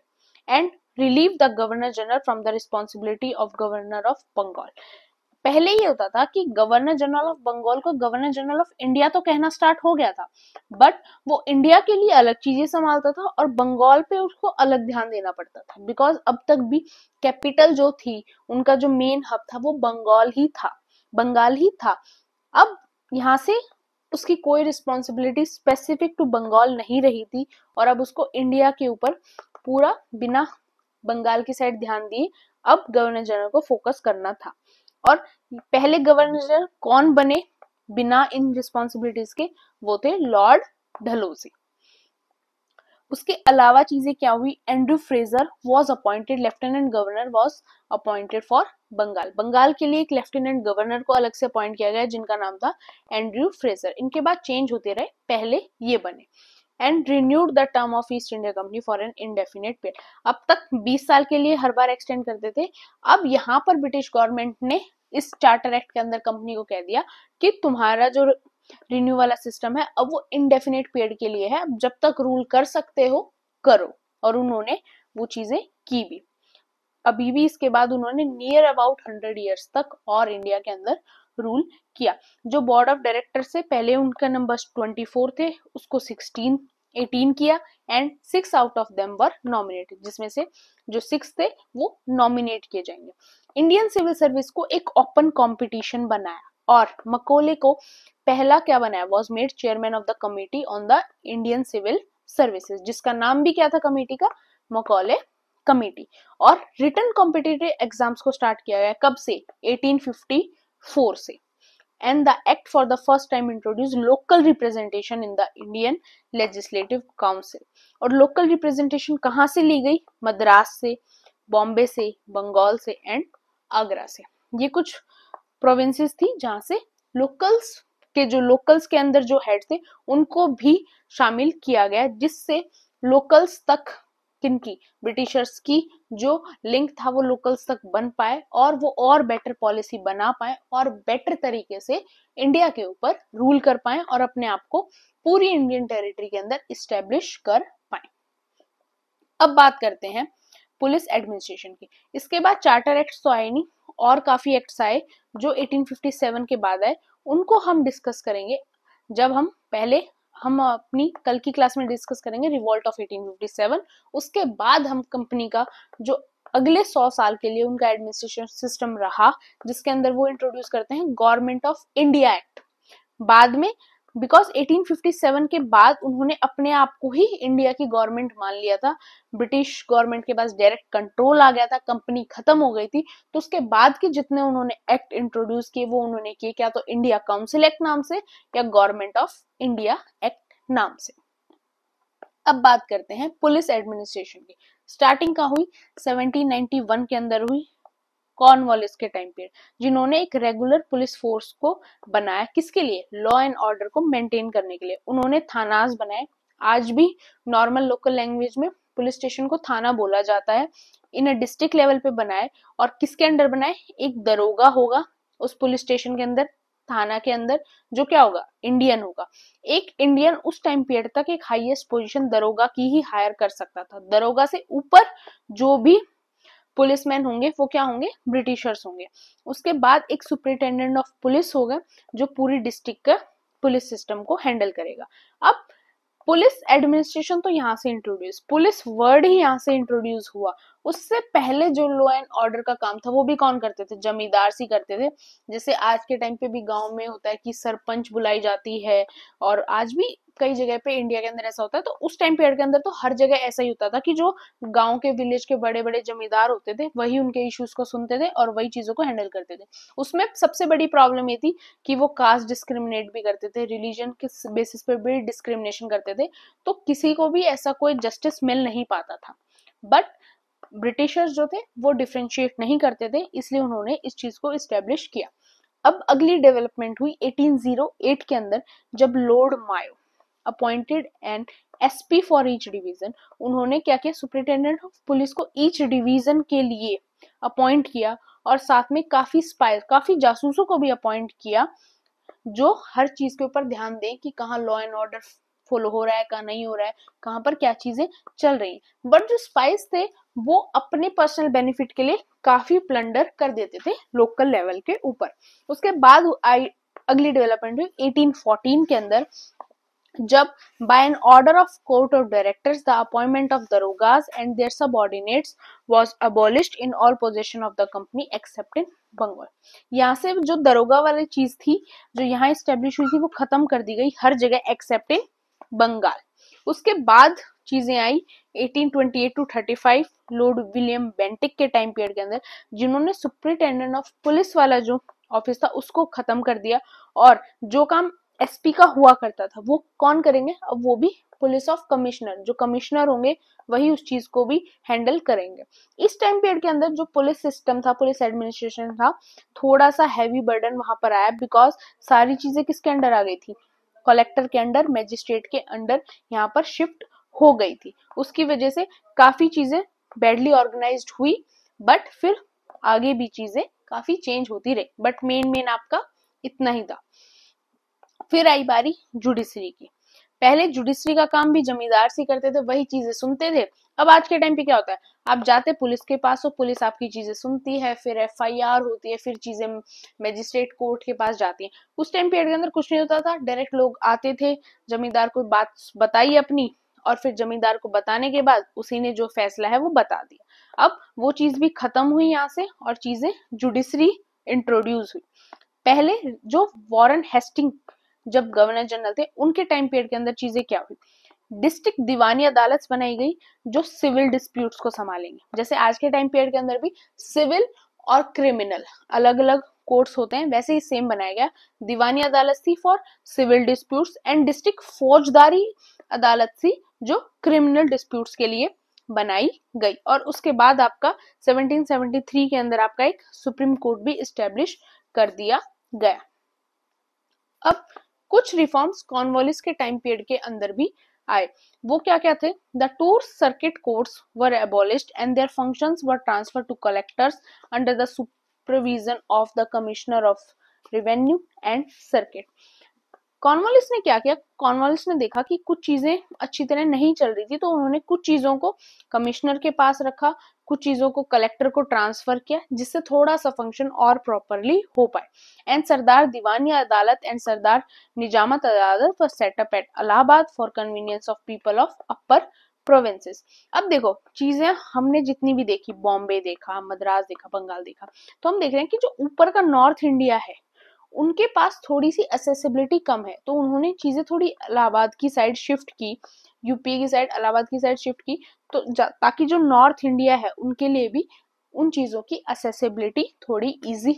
And relieve the governor general from the responsibility of governor of Bengal. पहले ये होता था कि गवर्नर जनरल ऑफ बंगाल को गवर्नर जनरल ऑफ इंडिया तो कहना स्टार्ट हो गया था, बट वो इंडिया के लिए अलग चीजें संभालता था और बंगाल पे उसको अलग ध्यान देना पड़ता था। बिकॉज अब तक भी कैपिटल जो थी, उनका जो मेन हब था वो बंगाल ही था। अब यहाँ से उसकी कोई रिस्पॉन्सिबिलिटी स्पेसिफिक टू बंगाल नहीं रही थी, और अब उसको इंडिया के ऊपर पूरा बिना बंगाल की साइड ध्यान दिए अब गवर्नर जनरल को फोकस करना था। और पहले गवर्नर जनरल कौन बने बिना इन रिस्पॉन्सिबिलिटीज के, वो थे लॉर्ड डलहौजी। उसके अलावा चीजें क्या हुई, Andrew Fraser was appointed lieutenant governor was appointed for Bengal. Bengal के लिए एक लेफ्टिनेंट गवर्नर को अलग से अपॉइंट किया गया जिनका नाम था एंड्रू फ्रेजर। इनके बाद चेंज होते रहे, पहले ये बने। And renewed the term of East India Company for an indefinite period. अब तक 20 साल के लिए हर बार एक्सटेंड करते थे, अब यहाँ पर ब्रिटिश गवर्नमेंट ने इस चार्टर एक्ट के अंदर कंपनी को कह दिया कि तुम्हारा जो रिन्यू वाला सिस्टम है अब वो इनडेफिनेट पीरियड के लिए है, जब तक रूल कर सकते हो करो। और उन्होंने वो चीजें की भी। अभी भी इसके बाद उन्होंने नियर अबाउट 100 ईयर्स तक और इंडिया के अंदर रूल किया। जो बोर्ड ऑफ डायरेक्टर से पहले उनका नंबर 24 थे, उसको 18 किया, and 6 out of them were nominated, जिसमें से जो 6 थे वो नॉमिनेट किए जाएंगे। इंडियन सिविल सर्विस को एक ओपन कंपटीशन बनाया और मकोले को पहला क्या बनाया, was made chairman of the committee on the Indian civil services, जिसका नाम भी क्या था कमिटी का, मकोले कमिटी। और रिटन कॉम्पिटिटिव एग्जाम्स को स्टार्ट किया गया कब से, 1854 से। and the act for the first time introduced local representation in the Indian Legislative Council. और लोकल रिप्रेजेंटेशन कहाँ से ली गई? मद्रास से, बॉम्बे से, बंगाल से एंड आगरा से। ये कुछ प्रोविंसेस थी जहां से लोकल्स के अंदर जो हेड थे उनको भी शामिल किया गया, जिससे लोकल्स तक किनकी, ब्रिटिशर्स की जो लिंक था वो लोकल्स तक बन पाए और वो और बेटर पॉलिसी बना पाए और बेटर तरीके से इंडिया के ऊपर रूल कर पाए और अपने आप को पूरी इंडियन टेरिटरी के अंदर इस्टेब्लिश कर पाए। अब बात करते हैं पुलिस एडमिनिस्ट्रेशन की। इसके बाद चार्टर एक्ट्स तो आए नहीं और काफी एक्ट्स आए जो 1857 के बाद आए, उनको हम डिस्कस करेंगे जब हम अपनी कल की क्लास में डिस्कस करेंगे रिवॉल्ट ऑफ 1857। उसके बाद हम कंपनी का जो अगले 100 साल के लिए उनका एडमिनिस्ट्रेशन सिस्टम रहा, जिसके अंदर वो इंट्रोड्यूस करते हैं गवर्नमेंट ऑफ इंडिया एक्ट। बाद में बिकॉज 1857 के बाद उन्होंने अपने आप को ही इंडिया की गवर्नमेंट मान लिया था, ब्रिटिश गवर्नमेंट के पास डायरेक्ट कंट्रोल आ गया था, कंपनी खत्म हो गई थी, तो उसके बाद के जितने उन्होंने एक्ट इंट्रोड्यूस किए वो उन्होंने किए क्या तो इंडिया काउंसिल एक्ट नाम से या गवर्नमेंट ऑफ इंडिया एक्ट नाम से। अब बात करते हैं पुलिस एडमिनिस्ट्रेशन की। स्टार्टिंग का हुई 1791 के अंदर हुई, कॉर्नवालिस के टाइम पीरियड, जिन्होंने एक रेगुलर पुलिस फोर्स को बनाया, किसके लिए? लॉ एंड ऑर्डर को मेंटेन करने के लिए। उन्होंने थानास बनाए, आज भी नॉर्मल लोकल लैंग्वेज में पुलिस स्टेशन को थाना बोला जाता है। इन डिस्ट्रिक्ट लेवल पे बनाए और किसके अंडर बनाए? एक दरोगा होगा उस पुलिस स्टेशन के अंदर, थाना के अंदर, जो क्या होगा? इंडियन होगा। एक इंडियन उस टाइम पीरियड तक एक हाईएस्ट पोजीशन दरोगा की ही हायर कर सकता था। दरोगा से ऊपर जो भी पुलिसमैन होंगे वो क्या होंगे? ब्रिटिशर्स होंगे। उसके बाद एक सुपरिटेंडेंट ऑफ पुलिस होगा जो पूरी डिस्ट्रिक्ट का पुलिस सिस्टम को हैंडल करेगा। अब पुलिस एडमिनिस्ट्रेशन तो यहाँ से इंट्रोड्यूस, पुलिस वर्ड ही यहाँ से इंट्रोड्यूस हुआ। उससे पहले जो लॉ एंड ऑर्डर का काम था वो भी कौन करते थे? जमींदार सी करते थे। जैसे आज के टाइम पे भी गांव में होता है कि सरपंच बुलाई जाती है, और आज भी कई जगह पे इंडिया के अंदर ऐसा होता है। तो उस टाइम पीरियड के अंदर तो हर जगह ऐसा ही होता था कि जो गांव के विलेज के बड़े बड़े जमींदार होते थे वही उनके इश्यूज को सुनते थे और वही चीजों को हैंडल करते थे। उसमें सबसे बड़ी प्रॉब्लम ये थी कि वो कास्ट डिस्क्रिमिनेट भी करते थे, रिलीजन के बेसिस पे भी डिस्क्रिमिनेशन करते थे, तो किसी को भी ऐसा कोई जस्टिस मिल नहीं पाता था। बट ब्रिटिशर्स जो थे वो डिफरेंशिएट नहीं करते थे, इसलिए उन्होंने इस चीज को इस्टेब्लिश किया। अब अगली डेवलपमेंट हुई 1808 के अंदर, जब Lord Mayo appointed an SP for each division. उन्होंने क्या किया? सुपरिटेंडेंट ऑफ पुलिस को ईच डिवीजन के लिए अपॉइंट किया और साथ में काफी स्पाई, काफी जासूसों को भी अपॉइंट किया जो हर चीज के ऊपर ध्यान दें कि कहाँ लॉ एंड ऑर्डर फॉलो हो रहा है, कहाँ नहीं हो रहा है, कहाँ पर क्या चीजें चल रही हैं। बट जो स्पाइस थे वो अपने पर्सनल बेनिफिट के लिए काफी प्लंडर कर देते थे लोकल लेवल के ऊपर। उसके बाद अगली डेवलपमेंट हुई 1814 के अंदर, जब by an order of court of directors the appointment of darogas and their subordinates was abolished in all position of the company except in Bengal. यहाँ से जो दरोगा वाली चीज थी जो यहाँ स्टेब्लिश हुई थी वो खत्म कर दी गई हर जगह एक्सेप्ट इन बंगाल। उसके बाद चीजें आई 1828 टू 35 लॉर्ड विलियम बेंटिक के टाइम पीरियड के अंदर, जिन्होंने सुपरिटेंडेंट ऑफ पुलिस वाला जो ऑफिस था उसको खत्म कर दिया और जो काम एसपी का हुआ करता था वो कौन करेंगे? अब वो भी पुलिस ऑफ कमिश्नर, जो कमिश्नर होंगे वही उस चीज को भी हैंडल करेंगे। इस टाइम पीरियड के अंदर जो पुलिस सिस्टम था, पुलिस एडमिनिस्ट्रेशन था, थोड़ा सा हैवी बर्डन वहां पर आया, बिकॉज सारी चीजें किसके अंडर आ गई थी? कलेक्टर के अंडर, मजिस्ट्रेट के अंडर यहाँ पर शिफ्ट हो गई थी। उसकी वजह से काफी चीजें बैडली ऑर्गेनाइज्ड हुई, बट फिर आगे भी चीजें काफी चेंज होती रही, बट मेन आपका इतना ही था। फिर आई बारी जुडिशरी की। पहले जुडिशरी का काम भी जमींदार से करते थे, वही चीजें सुनते थे। अब आज के टाइम पे क्या होता है? आप जाते पुलिस के पास हो, पुलिस आपकी चीजें सुनती है, फिर एफआईआर होती है, फिर चीजें मजिस्ट्रेट कोर्ट के पास जाती हैं। उस टाइम पीरियड के अंदर कुछ नहीं होता था, डायरेक्ट लोग आते थे, जमींदार को बात बताई अपनी, और फिर जमींदार को बताने के बाद उसी ने जो फैसला है वो बता दिया। अब वो चीज भी खत्म हुई यहाँ से और चीजें जुडिशरी इंट्रोड्यूस हुई। पहले जो वॉरेन हेस्टिंग जब गवर्नर जनरल थे उनके टाइम पीरियड के अंदर चीजें क्या हुई? डिस्ट्रिक्ट दीवानी अदालत बनाई गई जो सिविल डिस्प्यूट्स को संभालेंगे। जैसे आज के टाइम पीरियड के अंदर भी सिविल और क्रिमिनल अलग अलग कोर्ट्स होते हैं वैसे ही सेम बनाया गया। दीवानी अदालत थी for civil disputes and district फौजदारी अदालत थी जो क्रिमिनल डिस्प्यूट्स के लिए बनाई गई। और उसके बाद आपका 1773 के अंदर आपका एक सुप्रीम कोर्ट भी इस्टेब्लिश कर दिया गया। अब कुछ रिफॉर्म्स कॉर्नवालिस के टाइम पीरियड के अंदर भी आए। वो क्या क्या थे? The two circuit courts were abolished and their functions were transfer to collectors under the supervision of the commissioner of revenue and circuit. Cornwallis ने क्या किया? कॉर्नवालिस ने देखा कि कुछ चीजें अच्छी तरह नहीं चल रही थी, तो उन्होंने कुछ चीजों को कमिश्नर के पास रखा, कुछ चीजों को कलेक्टर को ट्रांसफर किया, जिससे थोड़ा सा फंक्शन और प्रॉपरली हो पाए। एंड सरदार दीवानी अदालत and Sadar Nizamat Adalat were set up at Allahabad for convenience of people of upper provinces. अब देखो चीजें हमने जितनी भी देखी, बॉम्बे देखा, मद्रास देखा, बंगाल देखा, तो हम देख रहे हैं कि जो ऊपर का नॉर्थ इंडिया है उनके पास थोड़ी सी एक्सेसिबिलिटी कम है, तो उन्होंने चीजें थोड़ी इलाहाबाद की साइड शिफ्ट की, यूपी की साइड इलाहाबाद की साइड शिफ्ट की, तो ताकि जो नॉर्थ इंडिया है उनके लिए भी उन चीजों की एक्सेसिबिलिटी थोड़ी इजी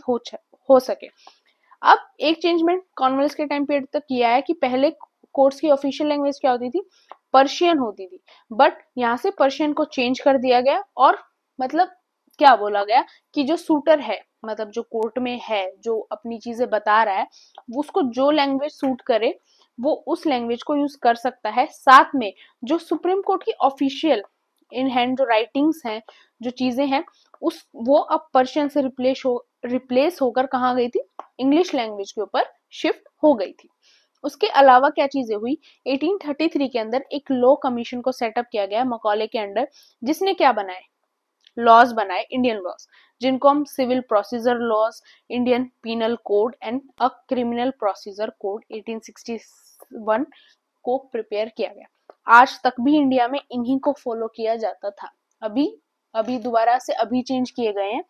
हो सके। अब एक चेंजमेंट कॉर्नवालिस के टाइम पीरियड तक किया है कि पहले कोर्ट्स की ऑफिशियल लैंग्वेज क्या होती थी? पर्शियन होती थी, बट यहाँ से पर्शियन को चेंज कर दिया गया और मतलब क्या बोला गया कि जो सूटर है, मतलब जो कोर्ट में है, जो अपनी चीजें बता रहा है, उसको जो लैंग्वेज सूट करे वो उस लैंग्वेज को यूज कर सकता है। साथ में जो सुप्रीम कोर्ट की ऑफिशियल इन हैंड जो राइटिंग्स हैं, जो चीजें हैं, उस वो अब पर्शियन से रिप्लेस होकर कहाँ गई थी? इंग्लिश लैंग्वेज के ऊपर शिफ्ट हो गई थी। उसके अलावा क्या चीजें हुई? 1833 के अंदर एक लॉ कमीशन को सेटअप किया गया मकौले के अंडर, जिसने क्या बनाए? लॉज बनाए, इंडियन लॉज, जिनको हम civil procedure laws, Indian penal code and a criminal procedure code 1861 को प्रिपेयर किया गया। आज तक भी इंडिया में इन्हीं को फॉलो किया जाता था। अभी दोबारा से अभी चेंज किए गए हैं,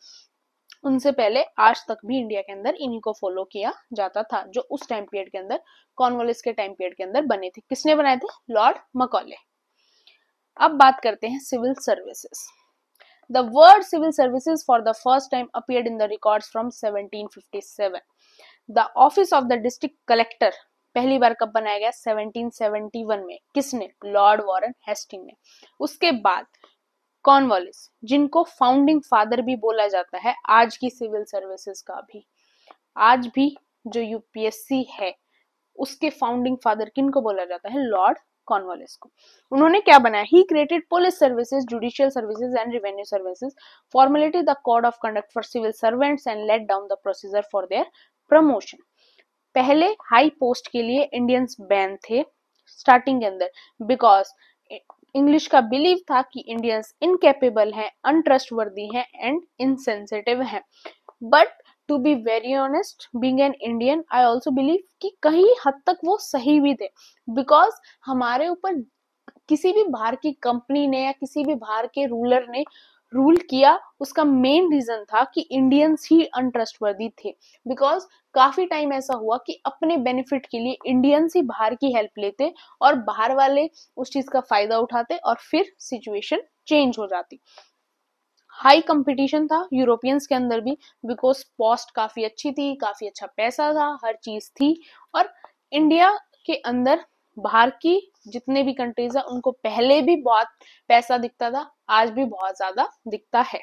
उनसे पहले आज तक भी इंडिया के अंदर इन्हीं को फॉलो किया जाता था, जो उस टाइम पीरियड के अंदर कॉर्नवालिस के टाइम पीरियड के अंदर बने थे। किसने बनाए थे? Lord Macaulay. अब बात करते हैं civil services. The word civil services for the first time appeared in the records from 1757. The office of the district collector पहली बार कब बनाया गया? 1771 में। किसने? लॉर्ड वॉरेन हेस्टिंग ने। उसके बाद कॉर्नवालिस, जिनको फाउंडिंग फादर भी बोला जाता है आज की सिविल सर्विसेज का भी। आज भी जो यूपीएससी है उसके फाउंडिंग फादर किनको बोला जाता है? लॉर्ड कॉर्नवालिस को। उन्होंने क्या बनाया? He created police services, judicial services and revenue services, formulated the code of conduct for civil servants and laid down the procedure for their promotion. पहले हाई पोस्ट के लिए इंडियंस बैन थे starting के अंदर, बिकॉज इंग्लिश का believe था कि Indians incapable हैं, अनट्रस्टवर्दी हैं एंड इनसेंसिटिव हैं। But to be very honest, being an Indian, I also believe कि कहीं हद तक वो सही भी थे, बिकॉज हमारे ऊपर किसी भी बाहर की कंपनी ने या किसी भी बाहर के रूलर ने रूल किया, उसका मेन रीजन था कि इंडियंस ही अनट्रस्टवर्दी थे। बिकॉज काफी टाइम ऐसा हुआ कि अपने बेनिफिट के लिए इंडियंस ही बाहर की हेल्प लेते और बाहर वाले उस चीज का फायदा उठाते और फिर सिचुएशन चेंज हो जाती। हाई कंपटीशन था यूरोपियंस के अंदर भी, बिकॉज कॉस्ट काफी अच्छी थी, काफी अच्छा पैसा था, हर चीज थी। और इंडिया के अंदर बाहर की जितने भी कंट्रीज है उनको पहले भी बहुत पैसा दिखता था, आज भी बहुत ज्यादा दिखता है।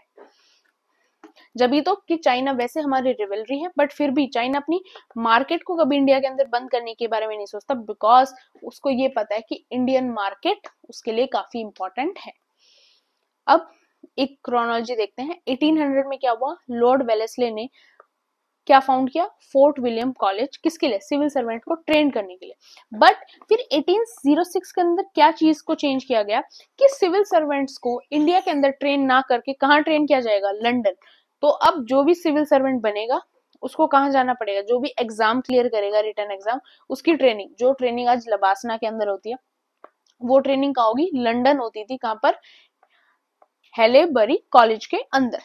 जब भी तो कि चाइना वैसे हमारी रिवलरी है, बट फिर भी चाइना अपनी मार्केट को कभी इंडिया के अंदर बंद करने के बारे में नहीं सोचता, बिकॉज उसको ये पता है कि इंडियन मार्केट उसके लिए काफी इंपॉर्टेंट है। अब एक क्रोनोलॉजी देखते हैं। 1800 में क्या हुआ? लॉर्ड वेलेस्ले ने क्या फाउंड किया? Fort William college. किसके लिए? सिविल सर्वेंट को ट्रेन करने के लिए। बट फिर 1806 के अंदर क्या चीज को चेंज किया गया कि सिविल सर्वेंट्स को इंडिया के अंदर ट्रेन ना करके कहाँ ट्रेन किया जाएगा? लंदन। तो अब जो भी सिविल सर्वेंट बनेगा उसको कहाँ जाना पड़ेगा? जो भी एग्जाम क्लियर करेगा, रिटर्न एग्जाम, उसकी ट्रेनिंग, जो ट्रेनिंग आज लबासना के अंदर होती है, वो ट्रेनिंग कहाँ होगी? लंदन होती थी। कहाँ पर? हेलेबरी कॉलेज के अंदर।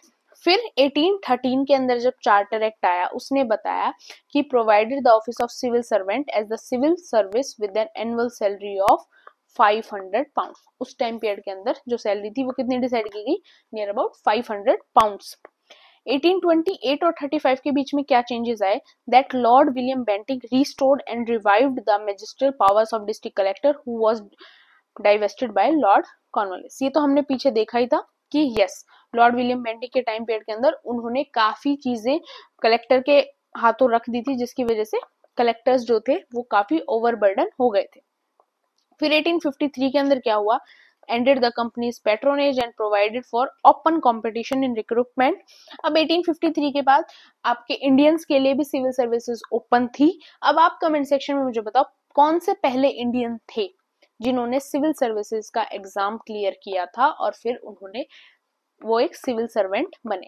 फिर 1813 के अंदर जब चार्टर एक्ट आया, उसने बताया कि provided the office of civil servant as the civil service with an annual salary of 500 pound. उस टाइम पीरियड के अंदर जो सैलरी थी वो कितनी डिसाइड की गई? Near about 500 pounds. 1828 और 35 के बीच में क्या चेंजेस आए, that Lord William Bentinck restored and revived the magisterial powers of district collector who was divested by Lord Cornwallis. ये तो हमने पीछे देखा ही था कि यस, लॉर्ड विलियम बेंटिक के टाइम पीरियड के अंदर उन्होंने काफी चीजें कलेक्टर के हाथों रख दी थी, जिसकी वजह से कलेक्टर्स जो थे वो काफी ओवरबर्डन हो गए थे। फिर 1853 के अंदर क्या हुआ, ended the company's patronage and provided for open competition in recruitment। अब 1853 के बाद आपके इंडियंस के लिए भी सिविल सर्विसेज ओपन थी। अब आप कमेंट सेक्शन में मुझे बताओ कौन से पहले इंडियन थे जिन्होंने सिविल सर्विसेज का एग्जाम क्लियर किया था और फिर उन्होंने वो एक सिविल सर्वेंट बने।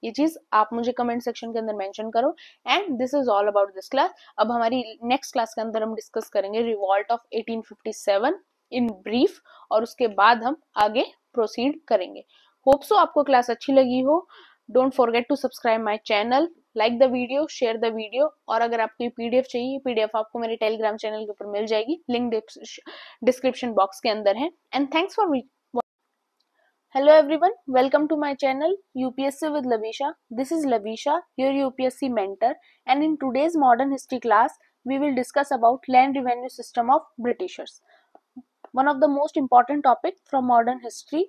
ये चीज आप मुझे कमेंट सेक्शन के अंदर मेंशन करो। And this is all about this class. अब हमारी नेक्स्ट क्लास के अंदर हम डिस्कस करेंगे रिवॉल्ट ऑफ 1857 इन ब्रीफ, और उसके बाद हम आगे प्रोसीड करेंगे। होप सो आपको क्लास अच्छी लगी हो। Don't forget to subscribe my channel, like the video, share the video, और अगर आपको पीडीएफ चाहिए, पीडीएफ आपको मेरे टेलीग्राम चैनल के ऊपर मिल जाएगी, लिंक डिस्क्रिप्शन बॉक्स के अंदर है। And thanks for Hello everyone, welcome to my channel UPSC with Lavisha. This is Lavisha, your UPSC mentor, and in today's modern history class, we will discuss about land revenue system of Britishers. One of the most important topic from modern history.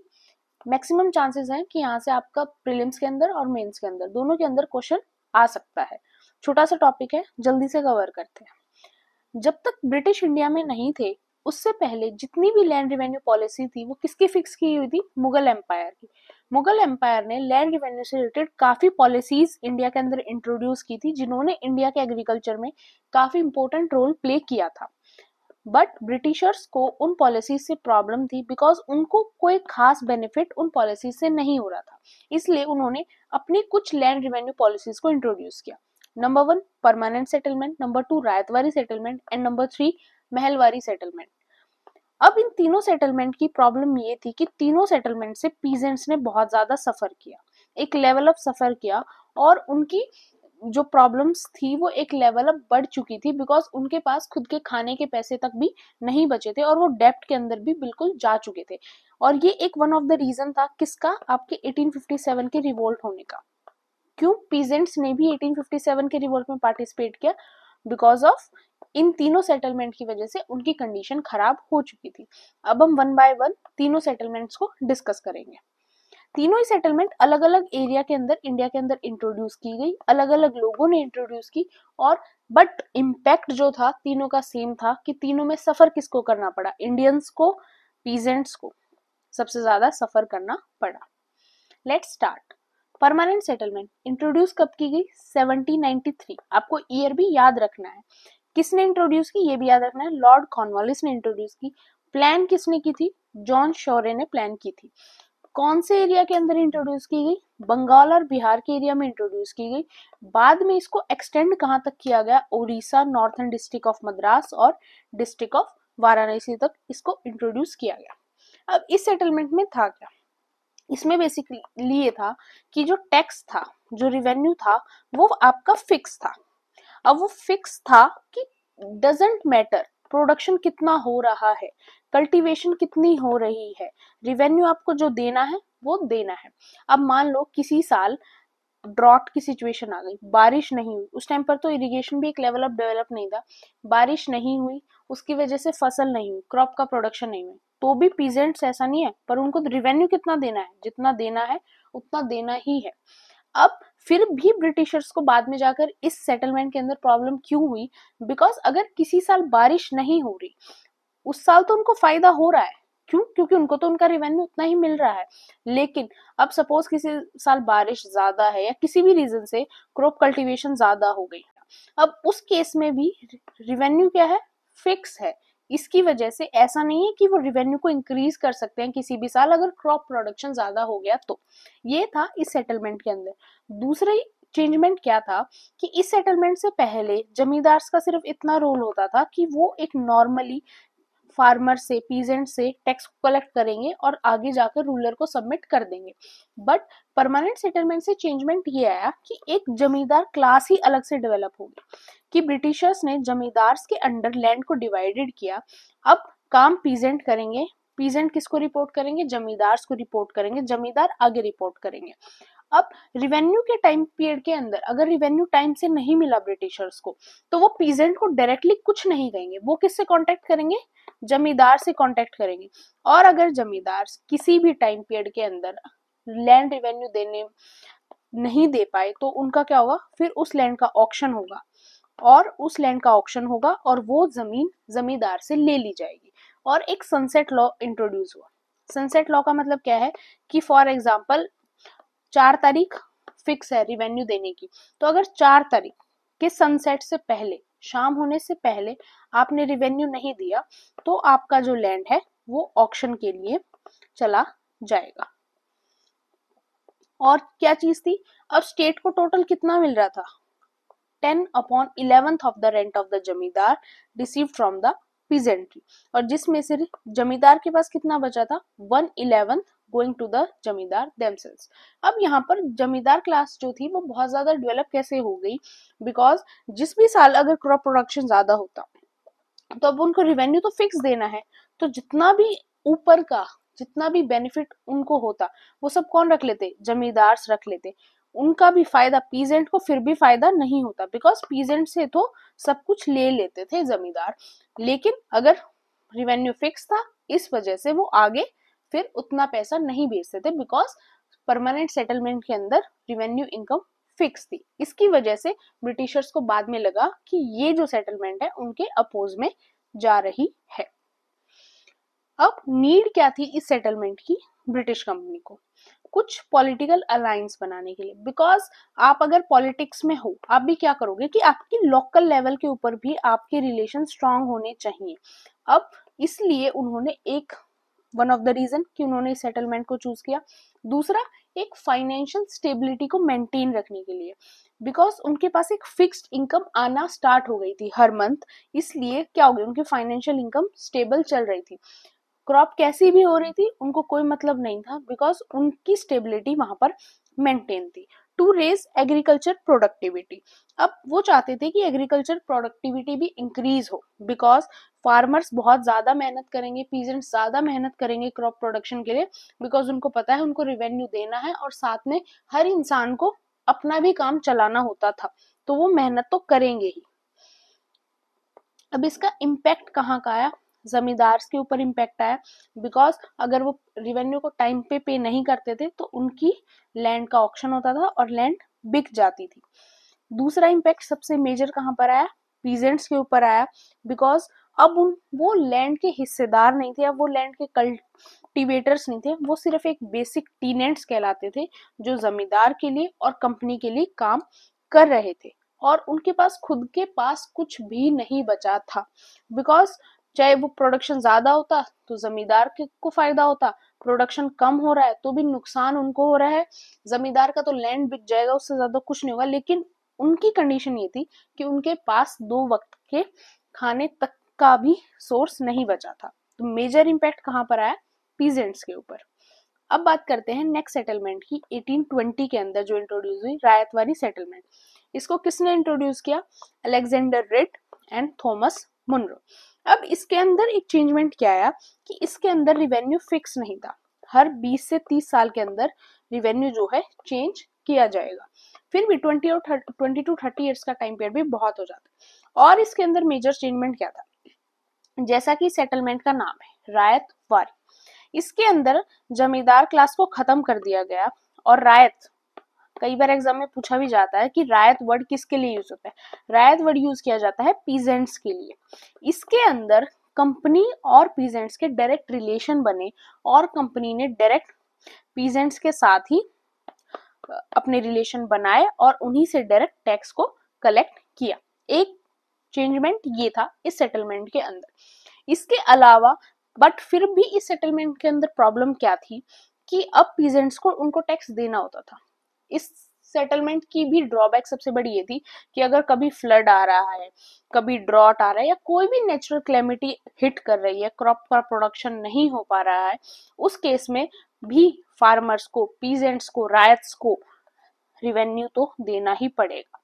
Maximum chances हैं कि यहाँ से आपका prelims के अंदर और mains के अंदर दोनों के अंदर क्वेश्चन आ सकता है। छोटा सा टॉपिक है, जल्दी से कवर करते हैं। जब तक ब्रिटिश इंडिया में नहीं थे, उससे पहले जितनी भी लैंड रिवेन्यू पॉलिसी थी वो किसकी फिक्स की हुई थी, मुगल एम्पायर की। मुगल एम्पायर ने लैंड रिवेन्यू से रिलेटेड काफी पॉलिसीज इंडिया के अंदर इंट्रोड्यूस की थी, जिन्होंने इंडिया के एग्रीकल्चर में काफी इंपॉर्टेंट रोल प्ले किया था। बट ब्रिटिशर्स को उन पॉलिसीज से प्रॉब्लम थी, बिकॉज उनको कोई खास बेनिफिट उन पॉलिसीज से नहीं हो रहा था। इसलिए उन्होंने अपनी कुछ लैंड रिवेन्यू पॉलिसीज को इंट्रोड्यूस किया। Number 1 permanent settlement, number 2 Ryotwari settlement, and number 3 Mahalwari settlement. अब इन तीनों सेटलमेंट की प्रॉब्लम ये थी कि तीनों सेटलमेंट से पीजेंट्स ने बहुत ज्यादा सफर किया, एक लेवल ऑफ सफर किया, और उनकी जो प्रॉब्लम्स थी वो एक लेवल अप बढ़ चुकी थी, बिकॉज उनके पास खुद के खाने के पैसे तक भी नहीं बचे थे और वो डेप्ट के अंदर भी बिल्कुल जा चुके थे। और ये एक वन ऑफ द रीजन था किसका, आपके 1857 के रिवोल्ट होने का। क्यों पीजेंट्स ने भी 1857 के रिवोल्ट में पार्टिसिपेट किया, बिकॉज ऑफ इन तीनों सेटलमेंट की वजह से उनकी कंडीशन खराब हो चुकी थी। अब हम वन बाय वन तीनों सेटलमेंट्स को डिस्कस करेंगे। तीनों ही सेटलमेंट अलग अलग एरिया के अंदर इंडिया के अंदर इंट्रोड्यूस की गई, अलग अलग लोगों ने इंट्रोड्यूस की, और बट इम्पैक्ट जो था तीनों का सेम था कि तीनों में सफर किसको करना पड़ा, इंडियंस को, पीजेंट्स को सबसे ज्यादा सफर करना पड़ा। Let's start. Permanent settlement introduce कब की गई, 1793। आपको ईयर भी याद रखना है। किसने इंट्रोड्यूस की ये भी याद रखना है, लॉर्ड कॉर्नवालिस ने इंट्रोड्यूस की। प्लान किसने की थी, जॉन शोरे ने प्लान की थी। कौन से एरिया के अंदर इंट्रोड्यूस की गई, बंगाल और बिहार के एरिया में इंट्रोड्यूस की गई। बाद में इसको एक्सटेंड कहां तक किया गया, Orissa, northern district of Madras और डिस्ट्रिक्ट ऑफ वाराणसी तक इसको इंट्रोड्यूस किया गया। अब इस सेटलमेंट में था क्या, इसमें बेसिकली ये था कि जो टैक्स था, जो रिवेन्यू था, वो आपका फिक्स था। अब वो फिक्स था कि डजेंट मैटर प्रोडक्शन कितना हो रहा है, कल्टीवेशन कितनी हो रही है, रिवेन्यू आपको जो देना है वो देना है। अब मान लो किसी साल ड्रॉट की सिचुएशन आ गई, बारिश नहीं हुई, उस टाइम पर तो इरिगेशन भी एक लेवल ऑफ डेवलप नहीं था, बारिश नहीं हुई, उसकी वजह से फसल नहीं हुई, क्रॉप का प्रोडक्शन नहीं हुई, तो भी पीजेंट्स ऐसा नहीं है, पर उनको रिवेन्यू कितना देना है, जितना देना है उतना देना ही है। अब फिर भी ब्रिटिशर्स को बाद में जाकर इस सेटलमेंट के अंदर प्रॉब्लम क्यों हुई, बिकॉज अगर किसी साल बारिश नहीं हो रही, उस साल तो उनको फायदा हो रहा है, क्यों, क्योंकि उनको तो उनका रेवेन्यू उतना ही मिल रहा है। लेकिन अब सपोज किसी साल बारिश ज्यादा है या किसी भी रीजन से क्रॉप कल्टीवेशन ज्यादा हो गई, अब उस केस में भी रेवेन्यू क्या है, फिक्स है। इसकी वजह से ऐसा नहीं है कि वो रेवेन्यू को इंक्रीज कर सकते हैं किसी भी साल अगर क्रॉप प्रोडक्शन ज्यादा हो गया तो। ये था इस सेटलमेंट के अंदर। दूसरा चेंजमेंट क्या था कि इस सेटलमेंट से पहले जमींदार का सिर्फ इतना रोल होता था कि वो एक नॉर्मली फार्मर से, पीजेंट से टैक्स को कलेक्ट करेंगे और आगे जाकर रूलर को सबमिट कर देंगे। बट परमानेंट सेटलमेंट से चेंजमेंट ये आया कि एक जमींदार क्लास ही अलग से डेवलप होगी, कि ब्रिटिशर्स ने जमींदार के अंडर लैंड को डिवाइडेड किया। अब काम पीजेंट करेंगे, पीजेंट किसको रिपोर्ट करेंगे, जमींदार को रिपोर्ट करेंगे, जमींदार आगे रिपोर्ट करेंगे। अब रिवेन्यू के टाइम पीरियड के अंदर अगर रिवेन्यू टाइम से नहीं मिला ब्रिटिशर्स को, तो वो पीजेंट को डायरेक्टली कुछ नहीं कहेंगे, वो किससे कांटेक्ट करेंगे, जमींदार से कांटेक्ट करेंगे। और अगर जमींदार किसी भी टाइम पीरियड के अंदर लैंड रिवेन्यू देने नहीं दे पाए, तो उनका क्या होगा, फिर उस लैंड का ऑक्शन होगा, और उस लैंड का ऑक्शन होगा और वो जमीन जमींदार से ले ली जाएगी। और एक सनसेट लॉ इंट्रोड्यूस हुआ। सनसेट लॉ का मतलब क्या है कि फॉर एग्जाम्पल 4 तारीख फिक्स है रिवेन्यू देने की, तो अगर 4 तारीख के सनसेट से पहले, शाम होने से पहले आपने रिवेन्यू नहीं दिया, तो आपका जो लैंड है वो ऑक्शन के लिए चला जाएगा। और क्या चीज थी, अब स्टेट को टोटल कितना मिल रहा था, 10/11 of the rent of the जमींदार रिसीव्ड फ्रॉम द पीजेंट्री, और जिसमें से जमींदार के पास कितना बचा था, 1/11 गोइंग टू द जमींदार देमसेल्व्स। अब यहाँ पर जमींदार क्लास जो थी वो बहुत ज्यादा डेवलप कैसे हो गई, बिकॉज जिस भी साल अगर क्रॉप प्रोडक्शन ज्यादा होता, तो अब उनको रिवेन्यू तो फिक्स देना है, तो जितना भी ऊपर का जितना भी बेनिफिट उनको होता, वो सब कौन रख लेते, जमींदार रख लेते। उनका भी फायदा, पीजेंट को फिर भी फायदा नहीं होता, बिकॉज पीजेंट से तो सब कुछ ले लेते थे जमींदार, लेकिन अगर रिवेन्यू फिक्स था, इस वजह से वो आगे फिर उतना पैसा नहीं भेजते थे, बिकॉज परमानेंट सेटलमेंट के अंदर रिवेन्यू इनकम फिक्स थी। इसकी वजह से ब्रिटिशर्स को बाद में लगा कि ये जो सेटलमेंट है उनके अपोज में जा रही है। अब नीड क्या थी इस सेटलमेंट की, ब्रिटिश कंपनी को कुछ पॉलिटिकल अलायंस बनाने के लिए, बिकॉज आप अगर पॉलिटिक्स में हो, आप भी क्या करोगे कि आपकी लोकल लेवल के ऊपर भी आपके रिलेशन स्ट्रांग होने चाहिए। अब इसलिए उन्होंने एक वन ऑफ द रीजन कि उन्होंने इस सेटलमेंट को चूज किया, दूसरा एक फाइनेंशियल स्टेबिलिटी को मेंटेन रखने के लिए, बिकॉज उनके पास एक फिक्स्ड इनकम आना स्टार्ट हो गई थी हर मंथ, इसलिए क्या हो गया, उनकी फाइनेंशियल इनकम स्टेबल चल रही थी। क्रॉप कैसी भी हो रही थी उनको कोई मतलब नहीं था, बिकॉज उनकी स्टेबिलिटी वहां पर मेंटेन थी। टू रेज एग्रीकल्चर प्रोडक्टिविटी, अब वो चाहते थे कि एग्रीकल्चर प्रोडक्टिविटी भी इंक्रीज हो, बिकॉज फार्मर्स बहुत ज्यादा मेहनत करेंगे, पीजेंट्स ज्यादा मेहनत करेंगे क्रॉप प्रोडक्शन के लिए, बिकॉज उनको पता है उनको रिवेन्यू देना है, और साथ में हर इंसान को अपना भी काम चलाना होता था, तो वो मेहनत तो करेंगे ही। अब इसका इम्पैक्ट कहाँ का आया, जमींदार के ऊपर इम्पैक्ट आया, बिकॉज अगर वो रिवेन्यू को टाइम पे नहीं करते थे, तो उनकी लैंड का ऑक्शन होता था और लैंड बिक जाती थी। दूसरा इम्पैक्ट सबसे मेजर कहाँ पर आया, पीजेंट्स के ऊपर आया, बिकॉज अब वो लैंड के हिस्सेदार नहीं थे, अब वो लैंड के कल्टीवेटर्स नहीं थे, वो सिर्फ एक बेसिक टीनेंट्स कहलाते थे, जो जमींदार के लिए और कंपनी के लिए काम कर रहे थे, और उनके पास खुद के पास कुछ भी नहीं बचा था, बिकॉज चाहे वो प्रोडक्शन ज्यादा होता तो जमींदार को फायदा होता, प्रोडक्शन कम हो रहा है तो भी नुकसान उनको हो रहा है, जमींदार का तो लैंड बिक जाएगा, उससे ज्यादा कुछ नहीं होगा, लेकिन उनकी कंडीशन ये थी कि उनके पास 2 वक्त के खाने तक का भी सोर्स नहीं बचा था। तो मेजर इम्पैक्ट कहाँ पर आया, पीजेंट्स के ऊपर। अब बात करते हैं नेक्स्ट सेटलमेंट की, 1820 के अंदर जो इंट्रोड्यूस हुई रायतवारी सेटलमेंट। इसको किसने इंट्रोड्यूस किया, Alexander Reid and Thomas Munro. अब इसके अंदर एक चेंजमेंट क्या आया कि इसके अंदर रिवेन्यू फिक्स नहीं था, हर 20 से 30 साल के अंदर रिवेन्यू जो है चेंज किया जाएगा, फिर भी 20 टू 30 ईयर्स का टाइम पीरियड भी बहुत हो जाता। और इसके अंदर मेजर चेंजमेंट क्या था, जैसा कि सेटलमेंट का नाम है रायतवारी, इसके अंदर जमींदार क्लास को खत्म कर दिया गया, और रायत, कई बार एग्जाम में पूछा भी जाता है कि रायत वर्ड किसके लिए यूज होता है, रायत वर्ड यूज किया जाता है पीजेंट्स के लिए। इसके अंदर कंपनी और पीजेंट्स के डायरेक्ट रिलेशन बने, और कंपनी ने डायरेक्ट पीजेंट्स के साथ ही अपने रिलेशन बनाए और उन्हीं से डायरेक्ट टैक्स को कलेक्ट किया। एक चेंजमेंट ये था इस सेटलमेंट के अंदर। इसके अलावा बट फिर भी इस सेटलमेंट के अंदर प्रॉब्लम क्या थी कि अब पीजेंट्स को उनको टैक्स देना होता था। इस सेटलमेंट की भी ड्रॉबैक सबसे बड़ी ये थी कि अगर कभी फ्लड आ रहा है, कभी ड्रॉट आ रहा है, या कोई भी नेचुरल क्लेमिटी हिट कर रही है, क्रॉप का प्रोडक्शन नहीं हो पा रहा है, उस केस में भी फार्मर्स को, पीजेंट्स को, रायट्स को रिवेन्यू तो देना ही पड़ेगा।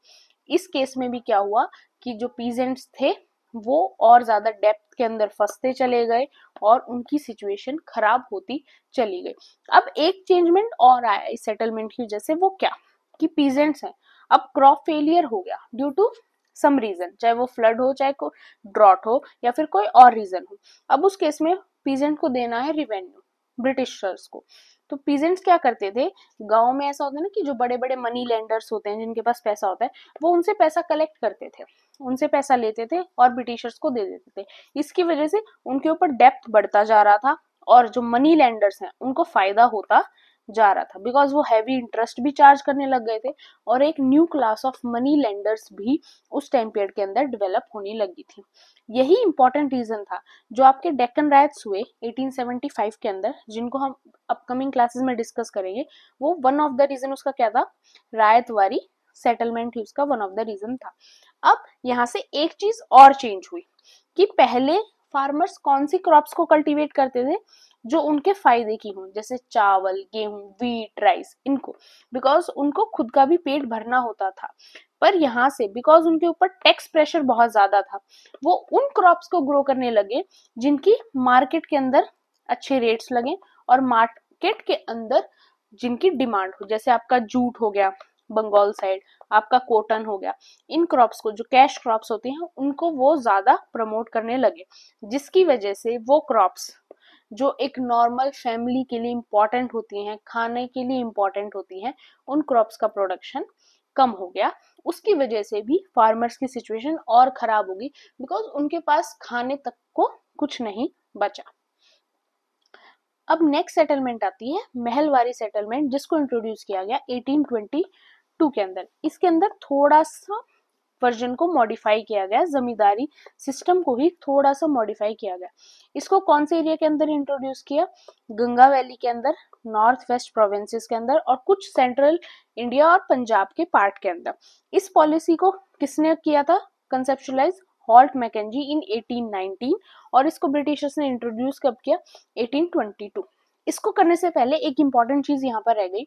इस केस में भी क्या हुआ कि जो पीजेंट्स थे वो और ज्यादा डेप्थ के अंदर फंसते चले गए और उनकी सिचुएशन खराब होती चली गई। अब एक चेंजमेंट और आया इस सेटलमेंट की वजह से, वो क्या कि पीजेंट्स हैं, अब क्रॉप फेलियर हो गया ड्यू टू सम रीजन, चाहे वो फ्लड हो, चाहे कोई ड्रॉट हो, या फिर कोई और रीजन हो। अब उस केस में पीजेंट को देना है रिवेन्यू ब्रिटिशर्स को। तो पीजेंट्स क्या करते थे, गांव में ऐसा होता है ना कि जो बड़े बड़े मनी लेंडर्स होते हैं, जिनके पास पैसा होता है, वो उनसे पैसा कलेक्ट करते थे, उनसे पैसा लेते थे और ब्रिटिशर्स को दे देते थे। इसकी वजह से उनके ऊपर डेप्थ बढ़ता जा रहा था और जो मनी लेंडर्स हैं उनको फायदा होता जा रहा था, बिकॉज वो हैवी इंटरेस्ट भी चार्ज करने लग गए थे और एक new class of money lenders भी उस टाइम पीरियड के अंदर डेवलप होने लगी थी। यही इंपॉर्टेंट रीजन था जो आपके डेक्कन राइट्स हुए 1875 के अंदर, जिनको हम अपकमिंग क्लासेस में डिस्कस करेंगे। वो वन ऑफ द रीजन उसका क्या था, रायतवारी सेटलमेंट ही उसका वन ऑफ द रीजन था। अब यहाँ से एक चीज और चेंज हुई कि पहले फार्मर्स कौन सी क्रॉप्स को कल्टीवेट करते थे जो उनके फायदे की हों, जैसे चावल, गेहूं, वीट, राइस, इनको, बिकॉज उनको खुद का भी पेट भरना होता था। पर यहाँ से बिकॉज उनके ऊपर टैक्स प्रेशर बहुत ज्यादा था, वो उन क्रॉप्स को ग्रो करने लगे जिनकी मार्केट के अंदर अच्छे रेट्स लगे और मार्केट के अंदर जिनकी डिमांड हो, जैसे आपका जूट हो गया बंगाल साइड, आपका कॉटन हो गया। इन क्रॉप्स को, जो कैश क्रॉप्स होती हैं, उनको वो ज्यादा प्रमोट करने लगे, जिसकी वजह से वो क्रॉप्स जो एक नॉर्मल फैमिली के लिए इंपॉर्टेंट होती हैं, खाने के लिए इंपॉर्टेंट होती हैं, उन क्रॉप्स का प्रोडक्शन कम हो गया। उसकी वजह से भी फार्मर्स की सिचुएशन और खराब होगी, बिकॉज उनके पास खाने तक को कुछ नहीं बचा। अब नेक्स्ट सेटलमेंट आती है महलवारी सेटलमेंट, जिसको इंट्रोड्यूस किया गया 1822 के अंदर। इसके अंदर थोड़ा सा वर्जन को मॉडिफाई किया गया, जमींदारी सिस्टम को ही थोड़ा सा मॉडिफाई किया गया। इसको कौन से एरिया के अंदर इंट्रोड्यूस किया, गंगा वैली के अंदर, नॉर्थ वेस्ट प्रोविंसेस के अंदर और कुछ सेंट्रल इंडिया और पंजाब के पार्ट के अंदर। इस पॉलिसी को किसने किया था कंसेप्चुलाइज, हॉल्ट मैकेंजी इन 1819, और इसको ब्रिटिशर्स ने इंट्रोड्यूस कब किया, 1822। इसको करने से पहले एक इंपॉर्टेंट चीज यहाँ पर रह गई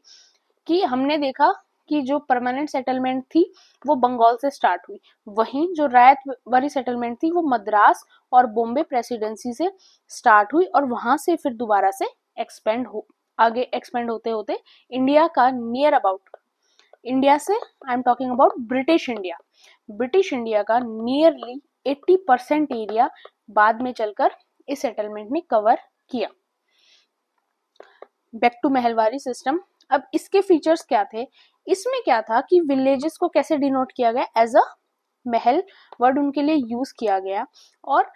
कि हमने देखा कि जो परमानेंट सेटलमेंट थी वो बंगाल से स्टार्ट हुई, वहीं जो रायतवारी सेटलमेंट थी वो मद्रास और बॉम्बे प्रेसिडेंसी से स्टार्ट हुई और वहां से फिर दोबारा से आगे एक्सपेंड होते होते इंडिया का नियर अबाउट, इंडिया से I am talking about British India का नियरली 80% एरिया बाद में चलकर इस सेटलमेंट ने कवर किया। Back to Mahalwari system. अब इसके फीचर्स क्या थे, इसमें क्या था कि विलेजेस को कैसे डिनोट किया गया, एज अ महल वर्ड उनके लिए यूज किया गया। और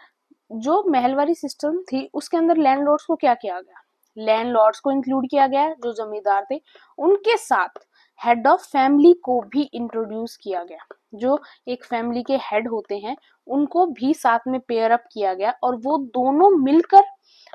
जो महलवारी सिस्टम थी उसके अंदर लैंडलॉर्ड्स को क्या किया गया, लैंडलॉर्ड्स को इंक्लूड किया गया जो जमींदार थे, उनके साथ हेड ऑफ फैमिली को भी इंट्रोड्यूस किया गया, जो एक फैमिली के हेड होते हैं उनको भी साथ में पेयर अप किया गया और वो दोनों मिलकर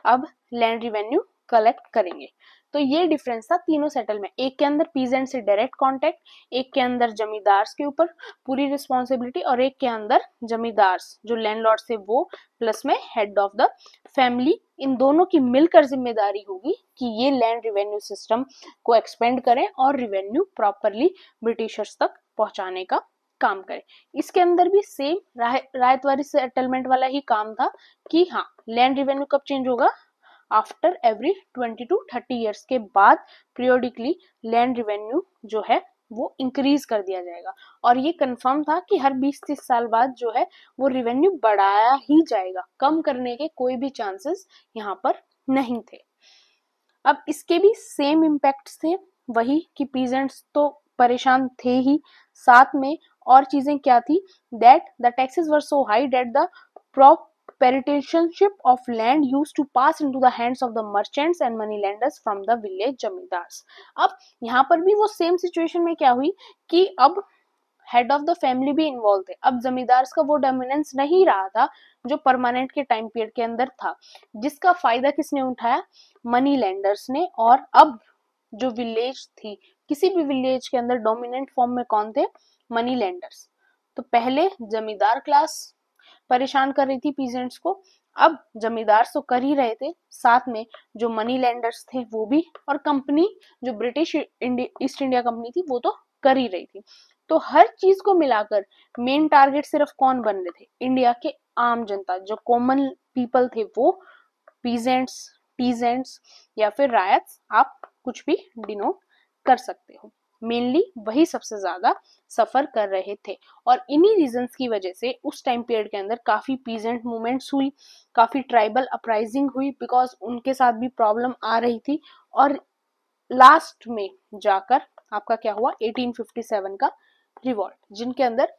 अब लैंड रिवेन्यू कलेक्ट करेंगे। तो ये डिफरेंस था तीनों सेटलमेंट, एक के अंदर पीजेंट से डायरेक्ट कांटेक्ट, एक के अंदर जमींदार के ऊपर पूरी रिस्पॉन्सिबिलिटी और एक के अंदर जमींदार जो लैंडलॉर्ड से वो प्लस में हेड ऑफ द फैमिली, इन दोनों की मिलकर जिम्मेदारी होगी कि ये लैंड रिवेन्यू सिस्टम को एक्सपेंड करें और रिवेन्यू प्रॉपरली ब्रिटिशर्स तक पहुंचाने का काम करें। इसके अंदर भी सेम रायतवारी सेटलमेंट वाला ही काम था कि हाँ, लैंड रिवेन्यू कब चेंज होगा, आफ्टर एवरी 20 to 30 ईयर्स के बाद पीरियोडिकली लैंड रिवेन्यू जो है वो इंक्रीज कर दिया जाएगा। और ये कंफर्म था कि हर 20-30 साल बाद जो है वो रिवेन्यू बढ़ाया ही जाएगा, कम करने के कोई भी चांसेस यहाँ पर नहीं थे। अब इसके भी सेम इम्पैक्ट्स थे, वही कि पीजेंट्स तो परेशान थे ही, साथ में और चीजें क्या थी, that the taxes were so high that the proprietorship of land used to pass into the hands of the merchants and money lenders from the village zamindars. अब यहाँ पर भी वो सेम सिचुएशन में क्या हुई कि अब हेड ऑफ द फैमिली भी इन्वॉल्व थे, अब जमींदार्स का वो डोमिनेंस नहीं रहा था जो परमानेंट के टाइम पीरियड के अंदर था, जिसका फायदा किसने उठाया, मनी लेंडर्स ने। और अब जो विलेज थी, किसी भी विलेज के अंदर डोमिनेंट फॉर्म में कौन थे, मनी लेंडर्स। तो पहले जमींदार क्लास परेशान कर रही थी पीजेंट्स को, अब जमींदार तो कर ही रहे थे, साथ में जो मनी लेंडर्स थे वो भी, और कंपनी जो ब्रिटिश ईस्ट इंडिया कंपनी थी वो तो कर ही रही थी। तो हर चीज को मिलाकर मेन टारगेट सिर्फ कौन बन रहे थे, इंडिया के आम जनता, जो कॉमन पीपल थे, वो पीजेंट्स, टीजेंट्स या फिर रायट्स, आप कुछ भी डिनोट कर सकते हो। मेनली वही सबसे ज्यादा सफर कर रहे थे और इन्हीं रीजंस की वजह से उस टाइम पीरियड के अंदर काफी पीजेंट मूवमेंट्स हुई, काफी ट्राइबल अपराइजिंग हुई, बिकॉज उनके साथ भी प्रॉब्लम आ रही थी। और लास्ट में जाकर आपका क्या हुआ, 1857 का रिवॉल्ट, जिनके अंदर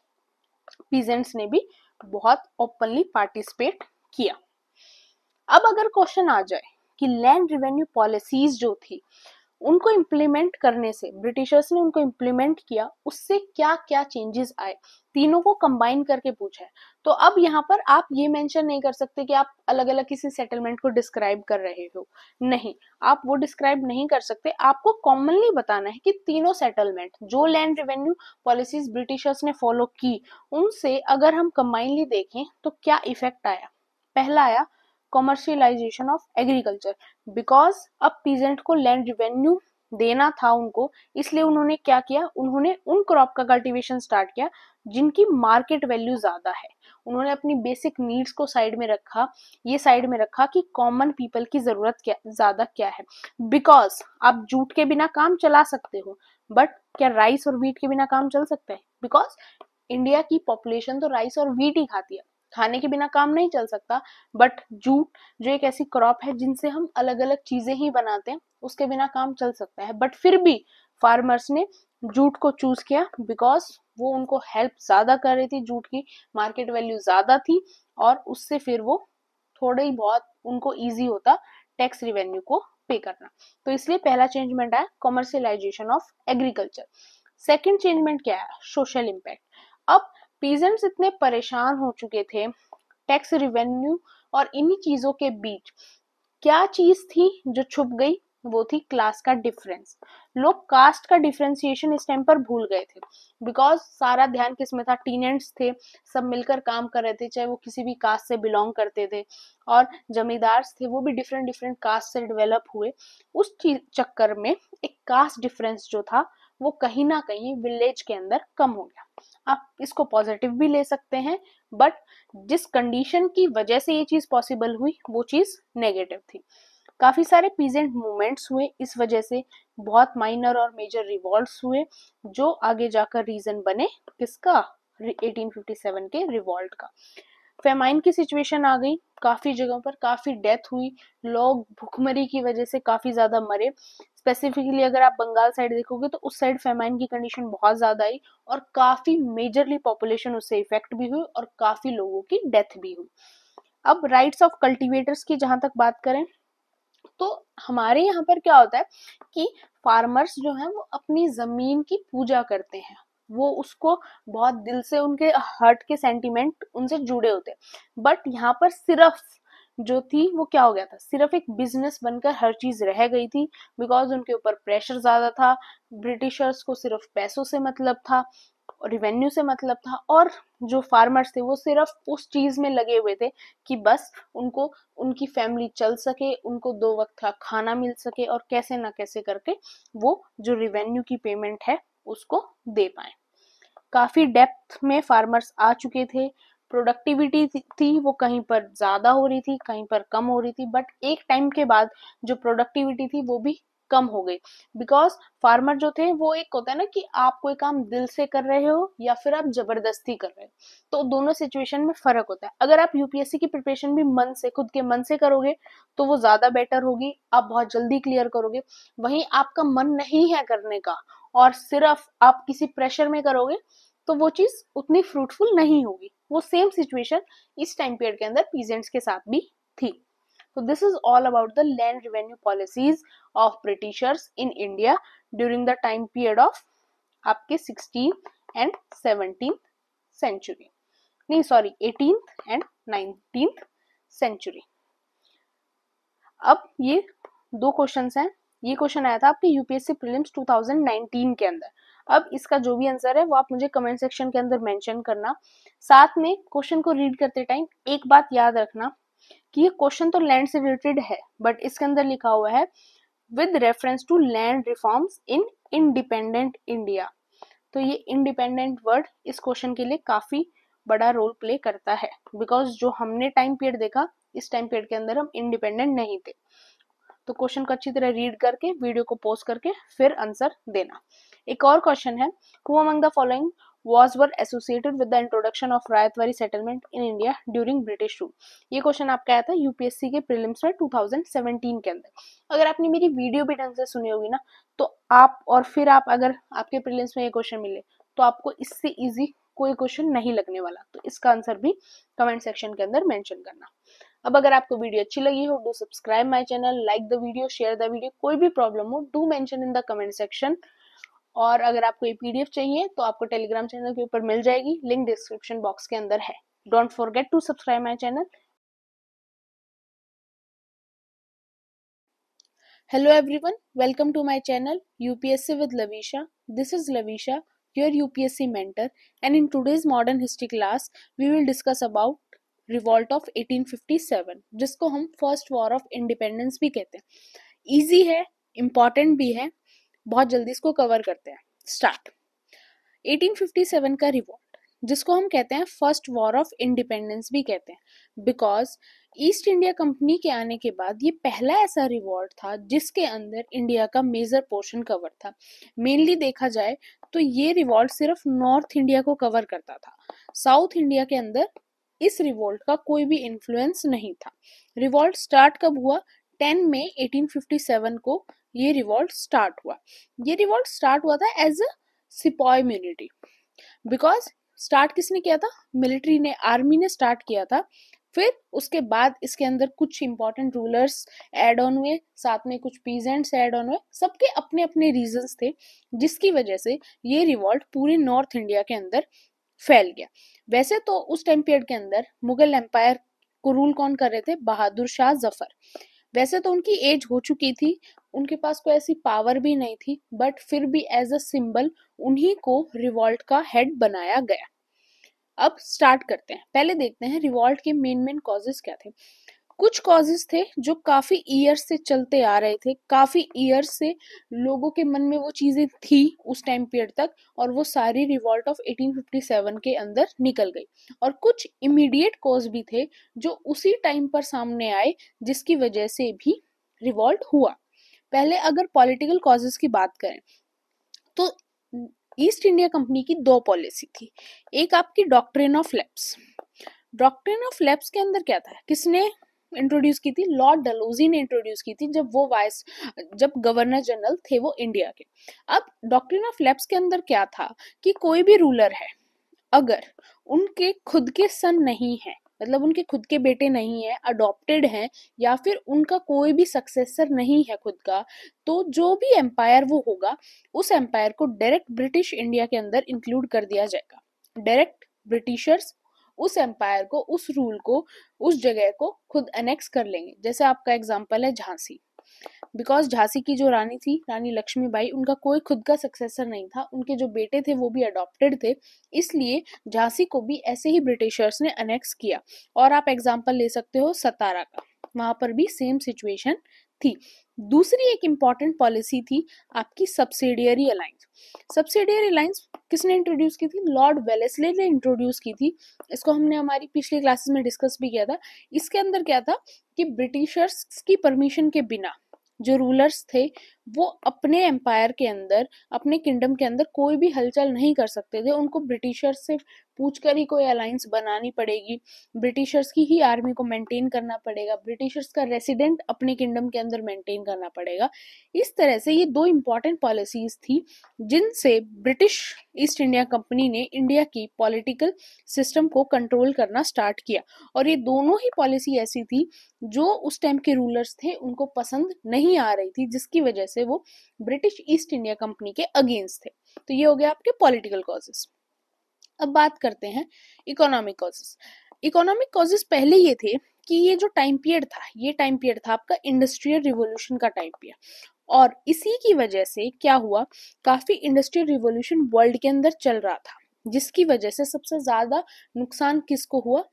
पीजेंट्स ने भी बहुत ओपनली पार्टिसिपेट किया। अब अगर क्वेश्चन आ जाए कि लैंड रेवेन्यू पॉलिसीज जो थी उनको इम्प्लीमेंट करने से, ब्रिटिशर्स ने उनको इम्प्लीमेंट किया, उससे क्या क्या चेंजेस आए, तीनों को कंबाइन करके पूछा है। तो अब यहाँ पर आप ये मेंशन नहीं कर सकते कि आप अलग अलग किसी सेटलमेंट को डिस्क्राइब कर रहे हो, नहीं, आप वो डिस्क्राइब नहीं कर सकते। आपको कॉमनली बताना है कि तीनों सेटलमेंट जो लैंड रेवेन्यू पॉलिसीज ब्रिटिशर्स ने फॉलो की, उनसे अगर हम कंबाइनली देखें तो क्या इफेक्ट आया। पहला आया कॉमर्शियलाइजेशन ऑफ एग्रीकल्चर, बिकॉज अब पीजेंट को लैंड रिवेन्यू देना था उनको, इसलिए उन्होंने क्या किया, उन्होंने उन क्रॉप का कल्टीवेशन स्टार्ट किया जिनकी मार्केट वैल्यू ज्यादा है। उन्होंने अपनी बेसिक नीड्स को साइड में रखा, ये साइड में रखा कि कॉमन पीपल की जरूरत क्या ज्यादा क्या है। बिकॉज आप जूट के बिना काम चला सकते हो, बट क्या राइस और व्हीट के बिना काम चल सकता है? बिकॉज इंडिया की पॉपुलेशन तो राइस और व्हीट ही खाती है, खाने के बिना काम नहीं चल सकता। बट जूट जो एक ऐसी क्रॉप है जिनसे हम अलग अलग चीजें ही बनाते हैं, उसके बिना काम चल सकता है। बट फिर भी फार्मर्स ने जूट को चूज किया, बिकॉज वो उनको हेल्प ज्यादा कर रही थी, जूट की मार्केट वैल्यू ज्यादा थी, और उससे फिर वो थोड़ा ही बहुत उनको इजी होता टैक्स रिवेन्यू को पे करना। तो इसलिए पहला चेंजमेंट आया commercialisation of agriculture. Second changement क्या है, सोशल इम्पैक्ट। अब पीजेंट्स इतने परेशान हो चुके थे टैक्स रिवेन्यू और इन्हीं चीजों के बीच, क्या चीज थी जो छुप गई, वो थी क्लास का डिफरेंस। लोग कास्ट का डिफरेंशिएशन इस टाइम पर भूल गए थे, बिकॉज सारा ध्यान किस में था, टीनेंट्स थे, सब मिलकर काम कर रहे थे, चाहे वो किसी भी कास्ट से बिलोंग करते थे, और जमींदार थे वो भी डिफरेंट डिफरेंट कास्ट से डेवलप हुए। उस चक्कर में एक कास्ट डिफरेंस जो था वो कहीं ना कहीं विलेज के अंदर कम हो गया। आप इसको पॉजिटिव भी ले सकते हैं, बट जिस कंडीशन की वजह से ये चीज पॉसिबल हुई वो चीज नेगेटिव थी। काफी सारे पीजेंट मूवमेंट्स हुए इस वजह से, बहुत माइनर और मेजर रिवॉल्ट्स हुए, जो आगे जाकर रीजन बने किसका, 1857 के रिवॉल्ट का। फेमाइन की सिचुएशन आ गई, काफी जगहों पर काफी डेथ हुई, लोग भुखमरी की वजह से काफी ज्यादा मरे। स्पेसिफिकली अगर आप बंगाल साइड देखोगे तो उस साइड फेमाइन की कंडीशन बहुत ज्यादा आई और काफी मेजरली पॉपुलेशन उससे इफेक्ट भी हुई और काफी लोगों की डेथ भी हुई। अब राइट्स ऑफ कल्टीवेटर्स की जहां तक बात करें तो हमारे यहाँ पर क्या होता है कि फार्मर्स जो है वो अपनी जमीन की पूजा करते हैं, वो उसको बहुत दिल से, उनके हार्ट के सेंटिमेंट उनसे जुड़े होते हैं। बट यहाँ पर सिर्फ जो थी वो क्या हो गया था, सिर्फ एक बिजनेस बनकर हर चीज रह गई थी, बिकॉज उनके ऊपर प्रेशर ज्यादा था। ब्रिटिशर्स को सिर्फ पैसों से मतलब था, रिवेन्यू से मतलब था, और जो फार्मर्स थे वो सिर्फ उस चीज में लगे हुए थे कि बस उनको उनकी फैमिली चल सके, उनको 2 वक्त का खाना मिल सके, और कैसे ना कैसे करके वो जो रिवेन्यू की पेमेंट है उसको दे पाए। काफी डेप्थ में फार्मर्स आ चुके थे, प्रोडक्टिविटी थी वो कहीं पर ज्यादा हो रही थी, कहीं पर कम हो रही थी, बट एक टाइम के बाद जो प्रोडक्टिविटी थी वो भी कम हो गई, बिकॉज फार्मर जो थे वो, एक होता है ना कि आप कोई काम दिल से कर रहे हो या फिर आप जबरदस्ती कर रहे हो, तो दोनों सिचुएशन में फर्क होता है। अगर आप यूपीएससी की प्रिपरेशन भी मन से, खुद के मन से करोगे तो वो ज्यादा बेटर होगी, आप बहुत जल्दी क्लियर करोगे। वहीं आपका मन नहीं है करने का और सिर्फ आप किसी प्रेशर में करोगे तो वो चीज उतनी फ्रूटफुल नहीं होगी। वो सेम सिचुएशन इस टाइम पीरियड के अंदर पीजेंट्स के साथ भी थी। So this is all about the land revenue policies of Britishers in India during the time period of आपके 16th and 17th century, नहीं sorry 18th and 19th century। अब ये 2 क्वेश्चंस हैं, ये क्वेश्चन आया था आपके यूपीएससी प्रीलिम्स 2019 के अंदर। अब इसका जो भी आंसर है वो आप मुझे कमेंट सेक्शन के अंदर मेंशन करना। साथ में क्वेश्चन को रीड करते टाइम एक बात याद रखना कि ये क्वेश्चन तो लैंड से रिलेटेड है, बट इसके अंदर लिखा हुआ है with reference to land reforms in independent India. तो ये इंडिपेंडेंट वर्ड इस क्वेश्चन के लिए काफी बड़ा रोल प्ले करता है, बिकॉज जो हमने टाइम पीरियड देखा, इस टाइम पीरियड के अंदर हम इंडिपेंडेंट नहीं थे। तो क्वेश्चन को अच्छी तरह रीड करके, वीडियो को पॉज करके फिर आंसर देना। एक और क्वेश्चन है, who among the following was were associated with the introduction of Ryotwari settlement in India during British rule. ये क्वेश्चन आपका आया था यूपीएससी के प्रीलिम्स में 2017 के अंदर। अगर आपने मेरी वीडियो भी ढंग से सुनी होगी ना, तो आप और फिर आप अगर आपके प्रीलिम्स में ये क्वेश्चन मिले तो आपको इससे इजी कोई क्वेश्चन नहीं लगने वाला। तो इसका आंसर भी कमेंट सेक्शन के अंदर मेंशन करना। अब अगर आपको वीडियो अच्छी लगी हो, do subscribe my channel, like the video, share the video. कोई भी प्रॉब्लम हो, do mention in the comment section. और अगर आपको ये पीडीएफ चाहिए तो आपको टेलीग्राम चैनल के ऊपर मिल जाएगी, लिंक डिस्क्रिप्शन बॉक्स के अंदर है। Don't forget to subscribe my channel. Hello everyone, welcome to my channel UPSC with Lavisha. This is Lavisha, your UPSC mentor, and in today's modern history class we will discuss about revolt of 1857, जिसको हम first war of independence भी कहते हैं। Easy है, important भी है, बहुत जल्दी इसको कवर करते हैं। स्टार्ट। 1857 का रिवॉल्ट, जिसको हम कहते हैं फर्स्ट वॉर ऑफ इंडिपेंडेंस भी कहते हैं, बिकॉज ईस्ट इंडिया कंपनी के आने के बाद ये पहला ऐसा रिवॉल्ट था जिसके अंदर इंडिया का मेजर पोर्शन कवर था। मेनली देखा जाए तो ये रिवॉल्ट सिर्फ नॉर्थ इंडिया को कवर करता था, साउथ इंडिया के अंदर इस रिवॉल्ट का कोई भी इन्फ्लुएंस नहीं था। रिवॉल्ट स्टार्ट कब हुआ? 10 मई 1857 को ये रिवॉल्ट स्टार्ट हुआ। ये रिवॉल्ट स्टार्ट हुआ था as a sepoy immunity, because start किसने किया था? मिलिट्री ने, आर्मी ने स्टार्ट किया था। फिर उसके बाद इसके अंदर कुछ इंपॉर्टेंट रूलर्स ऐड ऑन हुए, साथ में कुछ पीजेंट्स ऐड ऑन हुए, सबके अपने अपने रीजंस थे, जिसकी वजह से ये रिवॉल्ट पूरे नॉर्थ इंडिया के अंदर फैल गया। वैसे तो उस टाइम पीरियड के अंदर मुगल एम्पायर को रूल कौन कर रहे थे? बहादुर शाह जफर। वैसे तो उनकी एज हो चुकी थी, उनके पास कोई ऐसी पावर भी नहीं थी, बट फिर भी एज अ सिंबल उन्हीं को रिवॉल्ट का हेड बनाया गया। अब स्टार्ट करते हैं। पहले देखते हैं रिवॉल्ट के मेन कॉजेस क्या थे। कुछ कॉजेस थे जो काफी ईयर्स से चलते आ रहे थे, काफी ईयर्स से लोगों के मन में वो चीजें थी उस टाइम पीरियड तक, और वो सारी रिवॉल्ट ऑफ 1857 के अंदर निकल गई। और कुछ इमीडिएट कॉज भी थे जो उसी टाइम पर सामने आए, जिसकी वजह से भी रिवॉल्ट हुआ। पहले अगर पॉलिटिकल कॉजेस की बात करें तो ईस्ट इंडिया कंपनी की दो पॉलिसी थी। एक आपकी doctrine of lapse. Doctrine of lapse के अंदर क्या था? किसने इंट्रोड्यूस की थी? लॉर्ड डलहौजी ने इंट्रोड्यूस की थी, जब गवर्नर जनरल थे वो इंडिया के। अब डॉक्ट्रिन ऑफ लैप्स के अंदर क्या था कि कोई भी रूलर है, अगर उनके खुद के सन नहीं है, मतलब उनके खुद के बेटे नहीं है, अडॉप्टेड हैं, या फिर उनका कोई भी सक्सेसर नहीं है खुद का, तो जो भी एम्पायर वो होगा, उस एम्पायर को डायरेक्ट ब्रिटिश इंडिया के अंदर इंक्लूड कर दिया जाएगा। डायरेक्ट ब्रिटिशर्स उस एम्पायर को, उस रूल को, उस जगह को खुद अनेक्स कर लेंगे। जैसे आपका एग्जांपल है झांसी, बिकॉज झांसी की जो रानी थी, रानी लक्ष्मीबाई, उनका कोई खुद का सक्सेसर नहीं था, उनके जो बेटे थे वो भी अडॉप्टेड थे, इसलिए झांसी को भी ऐसे ही ब्रिटिशर्स ने अनेक्स किया। और आप एग्जांपल ले सकते हो सतारा का, वहां पर भी सेम सिचुएशन थी। दूसरी एक इंपॉर्टेंट पॉलिसी थी आपकी सब्सिडियरी अलायंस। सब्सिडियरी अलायंस किसने इंट्रोड्यूस की थी? लॉर्ड वेलेस्ले ने इंट्रोड्यूस की थी। इसको हमने हमारी पिछली क्लासेस में डिस्कस भी किया था। इसके अंदर क्या था कि ब्रिटिशर्स की परमिशन के बिना जो रूलर्स थे वो अपने एम्पायर के अंदर, अपने किंगडम के अंदर कोई भी हलचल नहीं कर सकते थे। उनको ब्रिटिशर्स से पूछकर ही कोई अलायंस बनानी पड़ेगी, ब्रिटिशर्स की ही आर्मी को मेंटेन करना पड़ेगा, ब्रिटिशर्स का रेसिडेंट अपने किंगडम के अंदर मेंटेन करना पड़ेगा। इस तरह से ये दो इंपॉर्टेंट पॉलिसीज थी जिनसे ब्रिटिश ईस्ट इंडिया कंपनी ने इंडिया की पॉलिटिकल सिस्टम को कंट्रोल करना स्टार्ट किया। और ये दोनों ही पॉलिसी ऐसी थी जो उस टाइम के रूलर्स थे उनको पसंद नहीं आ रही थी, जिसकी वजह से वो ब्रिटिश ईस्ट इंडिया कंपनी के अगेंस्ट थे। तो ये हो गया आपके पॉलिटिकल कॉजेस। अब बात करते हैं इकोनॉमिक कॉजेस। इकोनॉमिक कॉजेस पहले ये थे कि ये जो टाइम पीरियड था, ये टाइम पीरियड था आपका इंडस्ट्रियल रिवॉल्यूशन का टाइम पीरियड, और इसी की वजह से क्या हुआ, काफी इंडस्ट्रियल रिवॉल्यूशन वर्ल्ड के अंदर चल रहा था, जिसकी वजह से सबसे ज्यादा नुकसान किसको हुआ?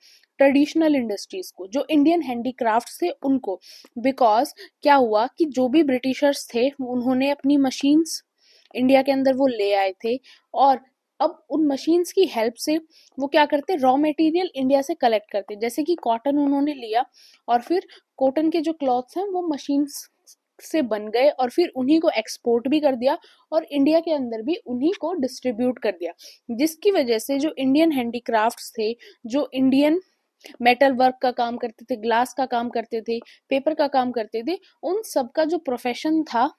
ट्रेडिशनल इंडस्ट्रीज को, जो इंडियन हैंडीक्राफ्ट थे उनको। बिकॉज क्या हुआ कि जो भी ब्रिटिशर्स थे उन्होंने अपनी मशीन्स इंडिया के अंदर वो ले आए थे, और अब उन मशीन्स की हेल्प से वो क्या करते, रॉ मटेरियल इंडिया से कलेक्ट करते, जैसे कि कॉटन उन्होंने लिया और फिर कॉटन के जो क्लॉथ्स हैं वो मशीन्स से बन गए और फिर उन्हीं को एक्सपोर्ट भी कर दिया और इंडिया के अंदर भी उन्हीं को डिस्ट्रीब्यूट कर दिया, जिसकी वजह से जो इंडियन हैंडीक्राफ्ट्स थे, जो इंडियन मेटल वर्क का काम करते थे, ग्लास का काम करते थे, पेपर का काम करते थे, उन सब का जो प्रोफेशन था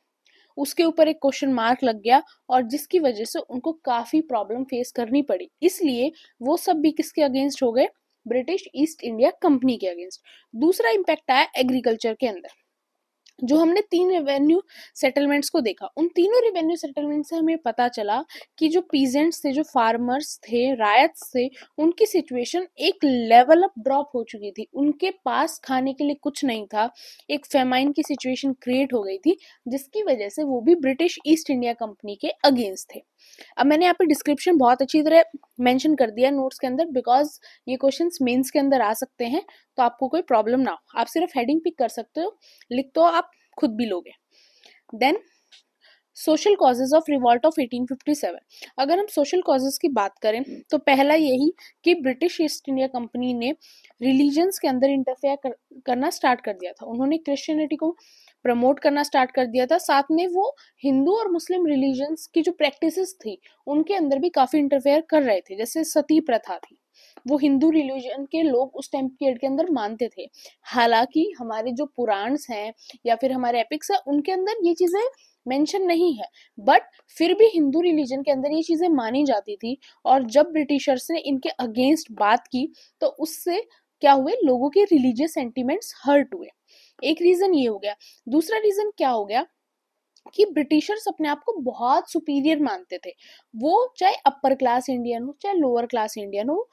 उसके ऊपर एक क्वेश्चन मार्क लग गया और जिसकी वजह से उनको काफी प्रॉब्लम फेस करनी पड़ी। इसलिए वो सब भी किसके अगेंस्ट हो गए, ब्रिटिश ईस्ट इंडिया कंपनी के अगेंस्ट। दूसरा इम्पैक्ट आया एग्रीकल्चर के अंदर। जो हमने 3 रेवेन्यू सेटलमेंट्स को देखा, उन तीनों रेवेन्यू सेटलमेंट से हमें पता चला कि जो पीजेंट्स थे, जो फार्मर्स थे, रायट्स थे, उनकी सिचुएशन एक लेवल अप ड्रॉप हो चुकी थी, उनके पास खाने के लिए कुछ नहीं था, एक फेमाइन की सिचुएशन क्रिएट हो गई थी, जिसकी वजह से वो भी ब्रिटिश ईस्ट इंडिया कंपनी के अगेंस्ट थे। अब मैंने यहाँ पे डिस्क्रिप्शन बहुत अच्छी तरह मेंशन कर दिया नोट्स के अंदर, बिकॉज ये क्वेश्चंस मेंस के अंदर आ सकते हैं, तो आपको कोई प्रॉब्लम ना हो, आप सिर्फ हेडिंग पिक कर सकते हो, लिख तो आप खुद भी लोगे। Then social causes of revolt of 1857। अगर हम सोशल कॉजेज की बात करें तो पहला यही कि ब्रिटिश ईस्ट इंडिया कंपनी ने रिलीजन्स के अंदर इंटरफेयर करना स्टार्ट कर दिया था। उन्होंने क्रिश्चियनिटी को प्रमोट करना स्टार्ट कर दिया था, साथ में वो हिंदू और मुस्लिम रिलीजन्स की जो प्रैक्टिसेस थी उनके अंदर भी काफी इंटरफेयर कर रहे थे। जैसे सती प्रथा थी, वो हिंदू रिलीजन के लोग उस टाइम पीरियड के अंदर मानते थे, हालांकि हमारे जो पुराण्स हैं या फिर हमारे एपिक्स हैं उनके अंदर ये चीजें मेंशन नहीं है, बट फिर भी हिंदू रिलीजन के अंदर ये चीजें मानी जाती थी। और जब ब्रिटिशर्स ने इनके अगेंस्ट बात की तो उससे क्या हुए, लोगों के रिलीजियस सेंटिमेंट्स हर्ट हुए। एक रीजन ये हो गया। दूसरा रीजन क्या हो गया कि ब्रिटिशर्स अपने आप को बहुत सुपीरियर मानते थे। वो चाहे अपर क्लास इंडियन हो चाहे लोअर क्लास इंडियन हो,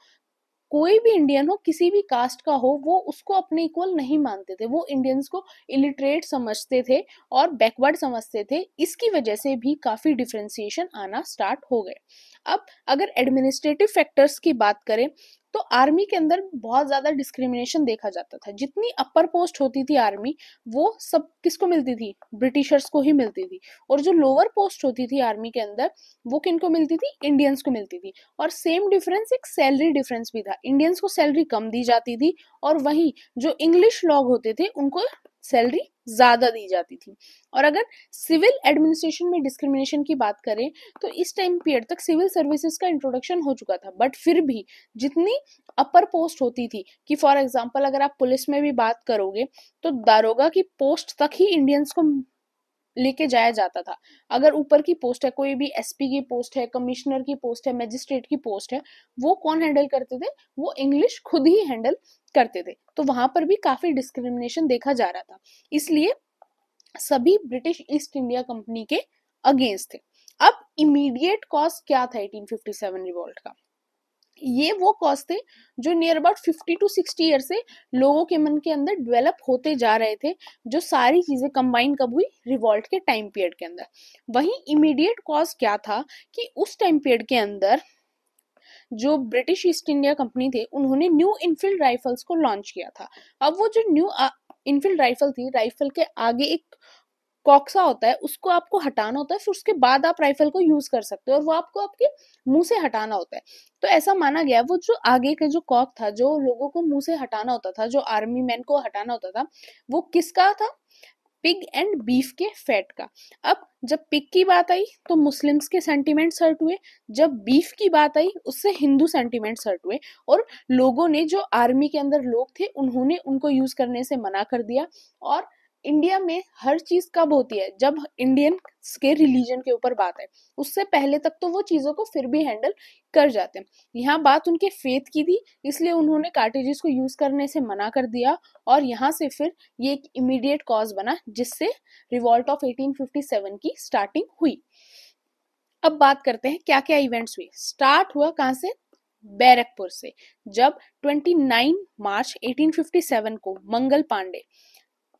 कोई भी इंडियन हो, किसी भी कास्ट का हो, वो उसको अपने इक्वल नहीं मानते थे। वो इंडियंस को इलिटरेट समझते थे और बैकवर्ड समझते थे। इसकी वजह से भी काफी डिफरेंशिएशन आना स्टार्ट हो गए। अब अगर एडमिनिस्ट्रेटिव फैक्टर्स की बात करें तो आर्मी के अंदर बहुत ज्यादा डिस्क्रिमिनेशन देखा जाता था। जितनी अपर पोस्ट होती थी आर्मी, वो सब किसको मिलती थी, ब्रिटिशर्स को ही मिलती थी। और जो लोअर पोस्ट होती थी आर्मी के अंदर, वो किनको मिलती थी, इंडियंस को मिलती थी। और सेम डिफरेंस एक सैलरी डिफरेंस भी था, इंडियंस को सैलरी कम दी जाती थी और वहीं जो इंग्लिश लोग होते थे उनको सैलरी ज्यादा दी जाती थी। और अगर सिविल एडमिनिस्ट्रेशन में डिस्क्रिमिनेशन की बात करें तो इस टाइम पीरियड तक सिविल सर्विसेज का इंट्रोडक्शन हो चुका था, बट फिर भी जितनी अपर पोस्ट होती थी, कि फॉर एग्जांपल अगर आप पुलिस में भी बात करोगे तो दारोगा की पोस्ट तक ही इंडियंस को लेके जाया जाता था। अगर ऊपर की पोस्ट है, कोई भी एसपी की पोस्ट है, कमिश्नर की पोस्ट है, मजिस्ट्रेट की पोस्ट है, वो कौन हैंडल करते थे, वो इंग्लिश खुद ही हैंडल करते थे। तो वहां पर भी काफी डिस्क्रिमिनेशन देखा जा रहा था, इसलिए सभी ब्रिटिश ईस्ट इंडिया कंपनी के अगेंस्ट थे। अब इमीडिएट कॉज क्या था 1857 रिवॉल्ट का, ये वो कॉज थे जो नियर अबाउट 50 to 60 ईयर से लोगों के मन के अंदर डेवलप होते जा रहे थे, जो सारी चीजें कंबाइन कब हुई, रिवॉल्ट के टाइम पीरियड के अंदर। वहीं इमीडिएट कॉज क्या था कि उस टाइम पीरियड के अंदर जो ब्रिटिश ईस्ट इंडिया कंपनी थे उन्होंने न्यू इनफील्ड राइफल्स को लॉन्च किया था। अब वो जो न्यू इनफील्ड राइफल थी, राइफल के आगे एक कॉक्सा होता है, उसको आपको हटाना होता है, फिर उसके बाद आप राइफल को यूज कर सकते हो और वो आपको आपके मुंह से हटाना होता है। तो ऐसा माना गया वो जो आगे का जो कॉक था, जो लोगों को मुंह से हटाना होता था, जो आर्मी मैन को हटाना होता था, वो किसका था, पिग एंड बीफ के फैट का। अब जब पिग की बात आई तो मुस्लिम्स के सेंटिमेंट्स हर्ट हुए, जब बीफ की बात आई उससे हिंदू सेंटिमेंट्स हर्ट हुए, और लोगों ने, जो आर्मी के अंदर लोग थे, उन्होंने उनको यूज करने से मना कर दिया। और इंडिया में हर चीज कब होती है, जब इंडियन के रिलीजन के ऊपर बात है, उससे पहले तक तो वो चीजों को फिर भी हैंडल कर जाते हैं। यहाँ बात उनके फेथ की थी, इसलिए उन्होंने कार्टेजेस को यूज करने से मना कर दिया और यहाँ से फिर ये एक इमीडिएट कॉज बना जिससे रिवॉल्ट ऑफ 1857 की स्टार्टिंग हुई। अब बात करते हैं क्या क्या इवेंट्स हुए। स्टार्ट हुआ कहां से, बैरकपुर से, जब 29 मार्च 1857 को मंगल पांडे,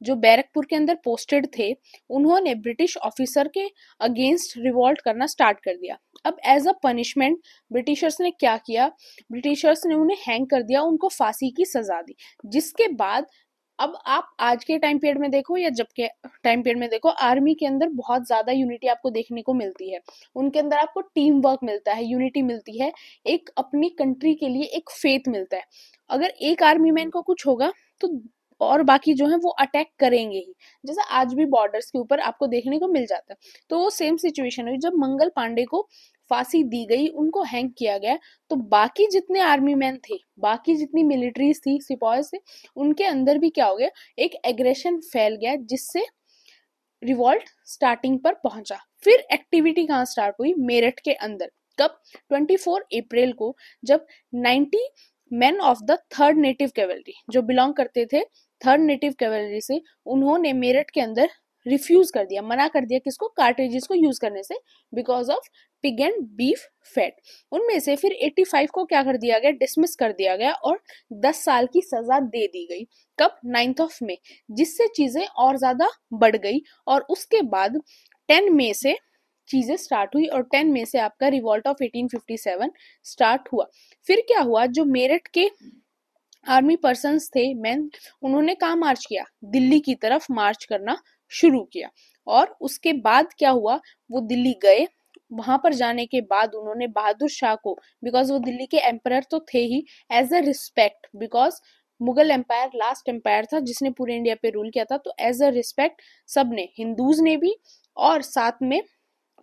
जो बैरकपुर के अंदर पोस्टेड थे, उन्होंने ब्रिटिश ऑफिसर के अगेंस्ट रिवॉल्ट करना स्टार्ट कर दिया। अब एज अ पनिशमेंट ब्रिटिशर्स ने क्या किया, ब्रिटिशर्स ने उन्हें हैंग कर दिया, उनको फांसी की सजा दी। जिसके बाद अब आप आज के टाइम पीरियड में देखो या जब के टाइम पीरियड में देखो, आर्मी के अंदर बहुत ज्यादा यूनिटी आपको देखने को मिलती है। उनके अंदर आपको टीम वर्क मिलता है, यूनिटी मिलती है, एक अपनी कंट्री के लिए एक फेथ मिलता है। अगर एक आर्मी मैन को कुछ होगा तो और बाकी जो है वो अटैक करेंगे ही, जैसा आज भी बॉर्डर्स के ऊपर आपको देखने को मिल जाता है। तो वो सेम सिचुएशन हुई जब मंगल पांडे को फांसी दी गई, उनको हैंग किया गया, तो बाकी जितने आर्मी मैन थे, बाकी जितनी मिलिट्रीज थी, सिपाही थे, उनके अंदर भी क्या हो गया, एक एग्रेशन फैल गया, जिससे रिवॉल्ट स्टार्टिंग पर पहुंचा। फिर एक्टिविटी कहाँ स्टार्ट हुई, मेरठ के अंदर। कब? 24 अप्रैल को, जब 90 main of the third native cavalry, जो बिलोंग करते थे थर्ड नेटिव कैवलरी से, उन्होंने मेरठ के अंदर रिफ्यूज कर दिया, मना कर दिया किसको, कार्ट्रिजेस को यूज करने से, because of pig and beef fat. उनमें से फिर 85 को क्या कर दिया गया, डिसमिस कर दिया गया और 10 साल की सजा दे दी गई। कब? 9 मई, जिससे चीजें और ज्यादा बढ़ गई। और उसके बाद 10 मई से चीजें स्टार्ट हुई, और 10 मई से आपका रिवॉल्ट ऑफ 1857 स्टार्ट हुआ। फिर क्या हुआ, जो मेरठ के आर्मी पर्सन्स थे मैन, उन्होंने कहाँ मार्च किया, दिल्ली की तरफ मार्च करना शुरू किया। और उसके बाद क्या हुआ, वो दिल्ली गए। वहां पर जाने के बाद उन्होंने बहादुर शाह को, बिकॉज वो दिल्ली के एम्परर तो थे ही, as a respect, because Mughal empire last empire था जिसने पूरे इंडिया पे रूल किया था, तो एज अ रिस्पेक्ट सबने, हिंदूज ने भी और साथ में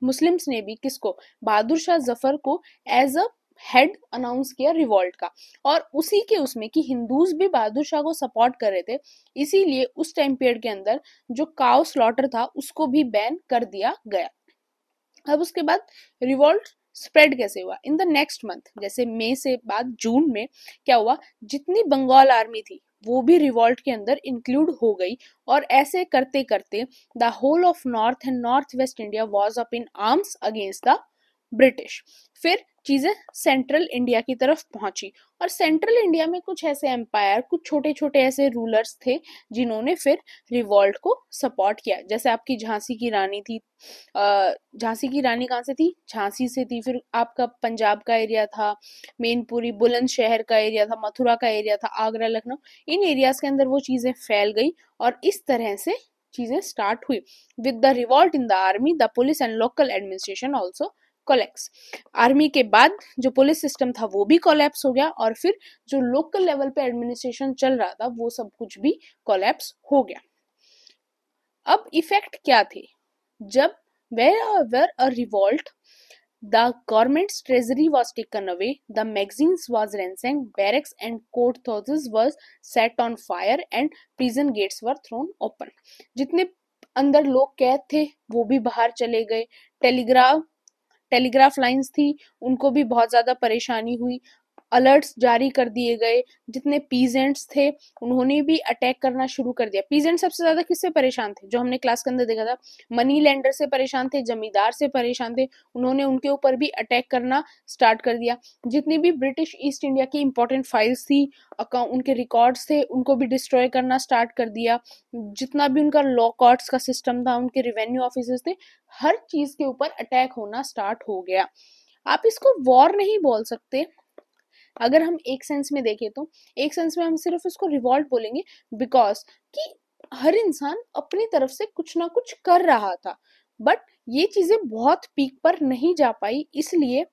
मुस्लिम्स ने भी, किसको, बहादुर शाह जफर को एज अ हेड अनाउंस किया रिवॉल्ट का। और उसी के उसमें कि हिंदूज भी बहादुर शाह को सपोर्ट कर रहे थे, इसीलिए उस टाइम पीरियड के अंदर जो काउ स्लॉटर था उसको भी बैन कर दिया गया। अब उसके बाद रिवॉल्ट स्प्रेड कैसे हुआ, इन द नेक्स्ट मंथ, जैसे मई से बाद जून में क्या हुआ, जितनी बंगाल आर्मी थी वो भी रिवॉल्ट के अंदर इंक्लूड हो गई। और ऐसे करते करते the whole of north and north west India was up in arms against the British. फिर चीजें सेंट्रल इंडिया की तरफ पहुंची, और सेंट्रल इंडिया में कुछ ऐसे एम्पायर, कुछ छोटे छोटे ऐसे रूलर्स थे जिन्होंने फिर रिवॉल्ट को सपोर्ट किया। जैसे आपकी झांसी की रानी थी, झांसी की रानी कहाँ से थी, झांसी से थी। फिर आपका पंजाब का एरिया था, मेनपुरी बुलंदशहर का एरिया था, मथुरा का एरिया था, आगरा, लखनऊ, इन एरियाज के अंदर वो चीजें फैल गई। और इस तरह से चीजें स्टार्ट हुई। With the revolt in the army, the police and local administration also collapse. Army के बाद जो पुलिस सिस्टम था वो भी कोलैप्स हो गया, और फिर जो लोकल लेवल पे एडमिनिस्ट्रेशन चल रहा था वो सब कुछ भी कोलैप्स हो गया। अब इफेक्ट क्या थे, जब wherever a revolt, the government's treasury was taken away, the magazines was ransacked, barracks and court houses was set on fire and prison gates were thrown open। जितने अंदर लोग कैद थे वो भी बाहर चले गए। टेलीग्राफ लाइंस थी, उनको भी बहुत ज्यादा परेशानी हुई। अलर्ट्स जारी कर दिए गए। जितने पीजेंट्स थे उन्होंने भी अटैक करना शुरू कर दिया। पीजेंट सबसे ज्यादा किससे परेशान थे, जो हमने क्लास के अंदर देखा था, मनी लेंडर से परेशान थे, जमींदार से परेशान थे, उन्होंने उनके ऊपर भी अटैक करना स्टार्ट कर दिया। जितनी भी ब्रिटिश ईस्ट इंडिया की इंपॉर्टेंट फाइल्स थी, अकाउंट, उनके रिकॉर्ड्स थे, उनको भी डिस्ट्रॉय करना स्टार्ट कर दिया। जितना भी उनका लॉ कोर्ट्स का सिस्टम था, उनके रेवेन्यू ऑफिसर्स थे, हर चीज के ऊपर अटैक होना स्टार्ट हो गया। आप इसको वॉर नहीं बोल सकते, अगर हम एक सेंस में देखें तो एक सेंस में हम सिर्फ इसको रिवॉल्ट बोलेंगे, बिकॉज कि हर इंसान अपनी तरफ से कुछ ना कुछ कर रहा था, बट ये चीजें बहुत पीक पर नहीं जा पाई, इसलिए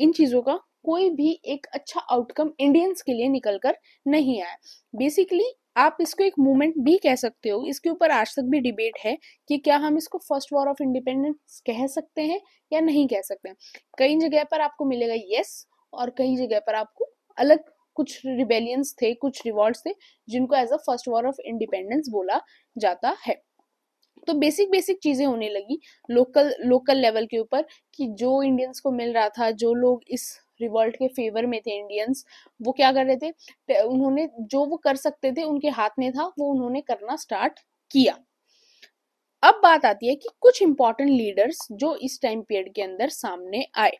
इन चीजों का कोई भी एक अच्छा आउटकम इंडियंस के लिए निकल कर नहीं आया। बेसिकली आप इसको एक मूवमेंट भी कह सकते हो। इसके ऊपर आज तक भी डिबेट है कि क्या हम इसको फर्स्ट वॉर ऑफ इंडिपेंडेंस कह सकते हैं या नहीं कह सकते हैं। कई जगह पर आपको मिलेगा यस, और कई जगह पर आपको अलग कुछ रिबेलियंस थे, कुछ रिवॉल्ट्स थे, जिनको as a first war of independence बोला जाता है। तो बेसिक बेसिक चीजें होने लगी लोकल लेवल के ऊपर, कि जो इंडियंस को मिल रहा था, जो लोग इस रिवॉल्ट के फेवर में थे इंडियंस, वो क्या कर रहे थे, उन्होंने जो वो कर सकते थे, उनके हाथ में था, वो उन्होंने करना स्टार्ट किया। अब बात आती है कि कुछ इंपॉर्टेंट लीडर्स जो इस टाइम पीरियड के अंदर सामने आए।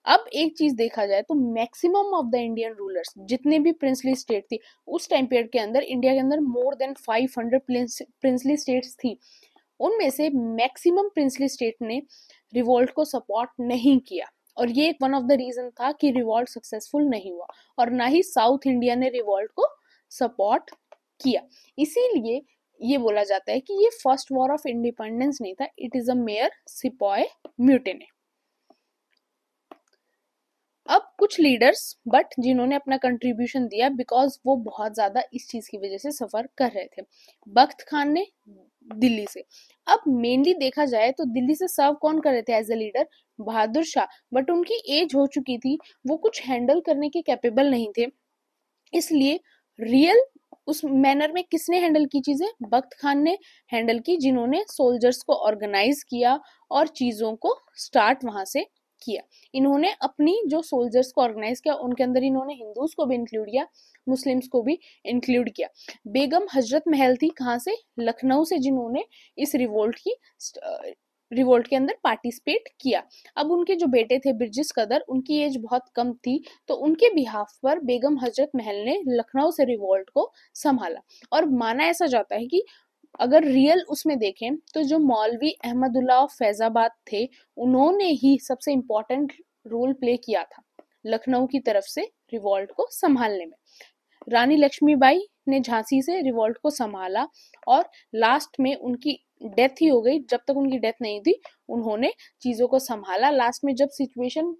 अब एक चीज देखा जाए तो maximum of the Indian rulers, जितने भी प्रिंसली स्टेट थी उस टाइम पीरियड के अंदर, इंडिया के अंदर मोर देन 500 प्रिंसली स्टेट्स थी, उनमें से मैक्सिमम प्रिंसली स्टेट ने रिवॉल्ट को सपोर्ट नहीं किया। और ये एक वन ऑफ द रीजन था कि रिवॉल्ट सक्सेसफुल नहीं हुआ, और ना ही साउथ इंडिया ने रिवॉल्ट को सपोर्ट किया। इसीलिए ये बोला जाता है कि ये फर्स्ट वॉर ऑफ इंडिपेंडेंस नहीं था, it is a mayor sepoy mutiny. अब कुछ लीडर्स बट जिन्होंने अपना कंट्रीब्यूशन दिया बिकॉज वो बहुत ज्यादा इस चीज की वजह से सफर कर रहे थे। बख्त खान ने दिल्ली से, अब मेनली देखा जाए तो दिल्ली से सर्व कौन कर रहे थे as a leader, Bahadur Shah, but उनकी एज हो चुकी थी, वो कुछ हैंडल करने के कैपेबल नहीं थे। इसलिए रियल उस मैनर में किसने हैंडल की चीजें, बख्त खान ने हैंडल की, जिन्होंने सोल्जर्स को ऑर्गेनाइज किया और चीजों को स्टार्ट वहां से किया। इन्होंने अपनी जो सोल्जर्स को ऑर्गेनाइज किया उनके अंदर इन्होंने हिंदूज को भी इंक्लूड किया, मुस्लिम्स को भी इंक्लूड किया। बेगम हजरत महल थी कहाँ से, लखनऊ से, जिन्होंने इस रिवोल्ट के अंदर पार्टिसिपेट किया। अब उनके जो बेटे थे बिरजिस कदर, उनकी एज बहुत कम थी, तो उनके बिहाफ पर बेगम हजरत महल ने लखनऊ से रिवोल्ट को संभाला। और माना ऐसा जाता है कि अगर रियल उसमें देखें तो जो मौलवी अहमदुल्ला ऑफ फैजाबाद थे, उन्होंने ही सबसे इम्पोर्टेंट रोल प्ले किया था लखनऊ की तरफ से रिवोल्ट को संभालने में। रानी लक्ष्मीबाई ने झांसी से रिवोल्ट को संभाला और लास्ट में उनकी डेथ ही हो गई। जब तक उनकी डेथ नहीं थी उन्होंने चीजों को संभाला। लास्ट में जब सिचुएशन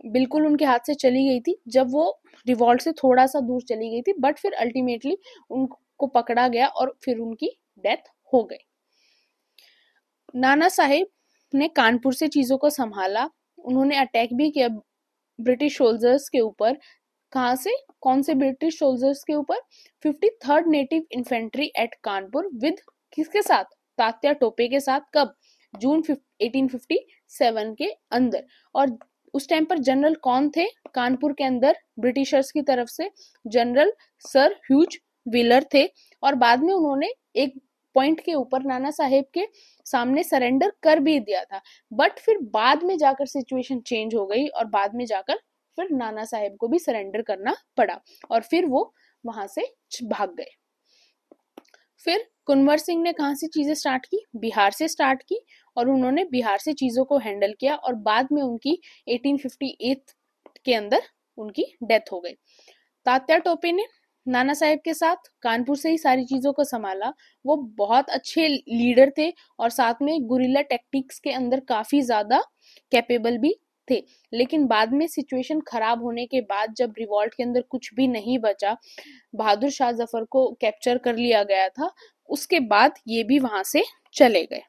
बिल्कुल उनके हाथ से चली गई थी, जब वो रिवोल्ट से थोड़ा सा दूर चली गई थी, बट फिर अल्टीमेटली उनको पकड़ा गया और फिर उनकी डेथ हो गई। नाना साहेब ने कानपुर से चीजों को संभाला, उन्होंने अटैक भी किया ब्रिटिश सोल्जर्स के ऊपर। कहां से, कौन से ब्रिटिश सोल्जर्स के ऊपर, 53rd native infantry at Kanpur with किसके साथ, तात्या टोपे के साथ। कब, जून 1857 के अंदर। और उस टाइम पर जनरल कौन थे कानपुर के अंदर ब्रिटिशर्स की तरफ से, जनरल सर ह्यूज व्हीलर थे। और बाद में उन्होंने एक पॉइंट के ऊपर नाना साहेब के सामने सरेंडर कर भी दिया था, बट फिर बाद में जाकर सिचुएशन चेंज हो गई और बाद में जाकर फिर नाना साहेब को भी सरेंडर करना पड़ा और फिर वो वहां से भाग गए। फिर कुंवर सिंह ने कहां से चीजें स्टार्ट की, बिहार से स्टार्ट की, और उन्होंने बिहार से चीजों को हैंडल किया और बाद में उनकी 1858 के अंदर उनकी डेथ हो गई। तात्या टोपे ने नाना साहेब के साथ कानपुर से ही सारी चीजों को संभाला। वो बहुत अच्छे लीडर थे और साथ में गुरिल्ला टेक्टिक्स के अंदर काफी ज्यादा कैपेबल भी थे। लेकिन बाद में सिचुएशन खराब होने के बाद जब रिवॉल्ट के अंदर कुछ भी नहीं बचा, बहादुर शाह जफर को कैप्चर कर लिया गया था, उसके बाद ये भी वहां से चले गए।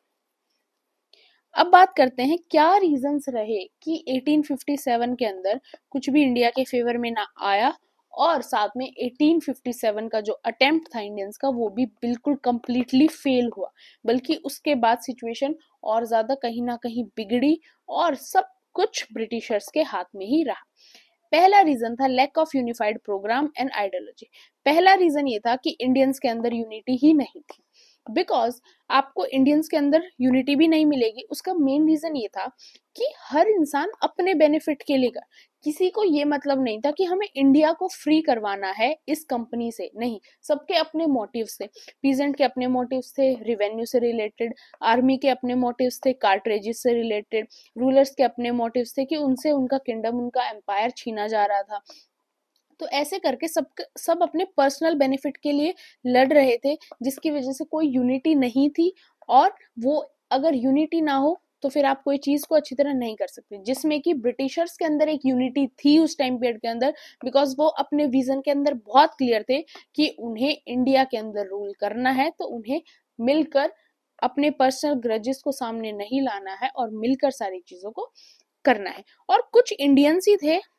अब बात करते हैं क्या रीजंस रहे कि 1857 के अंदर कुछ भी इंडिया के फेवर में ना आया और साथ में 1857 का जो अटेम्प्ट था इंडियंस का वो भी बिल्कुल कंप्लीटली फेल हुआ, बल्कि उसके बाद सिचुएशन और ज्यादा कहीं ना कहीं बिगड़ी और सब कुछ ब्रिटिशर्स के हाथ में ही रहा। पहला रीजन था lack of unified program and ideology. पहला रीजन ये था कि इंडियंस के अंदर यूनिटी ही नहीं थी। बिकॉज आपको इंडियंस के अंदर यूनिटी भी नहीं मिलेगी, उसका मेन रीजन ये था कि हर इंसान अपने बेनिफिट के लिए, किसी को ये मतलब नहीं था कि हमें इंडिया को फ्री करवाना है इस कंपनी से, नहीं, सबके अपने मोटिव्स थे। पीजेंट के अपने मोटिव्स थे रिवेन्यू से रिलेटेड, आर्मी के अपने मोटिव्स थे कार्ट्रेजेस से रिलेटेड, रूलर्स के अपने मोटिव्स थे कि उनसे उनका किंगडम, उनका एम्पायर छीना जा रहा था। तो ऐसे करके सब अपने पर्सनल बेनिफिट के लिए लड़ रहे थे, जिसकी वजह से कोई यूनिटी नहीं थी। और वो अगर यूनिटी ना हो तो फिर आप कोई चीज को अच्छी तरह नहीं कर सकते, जिसमें कि ब्रिटिशर्स के अंदर एक यूनिटी थी उस टाइम पीरियड के अंदर, बिकॉज वो अपने विजन के अंदर बहुत क्लियर थे कि उन्हें इंडिया के अंदर रूल करना है, तो उन्हें मिलकर अपने पर्सनल ग्रजेस को सामने नहीं लाना है और मिलकर सारी चीजों को करना है। और कुछ इंडियंस ही थे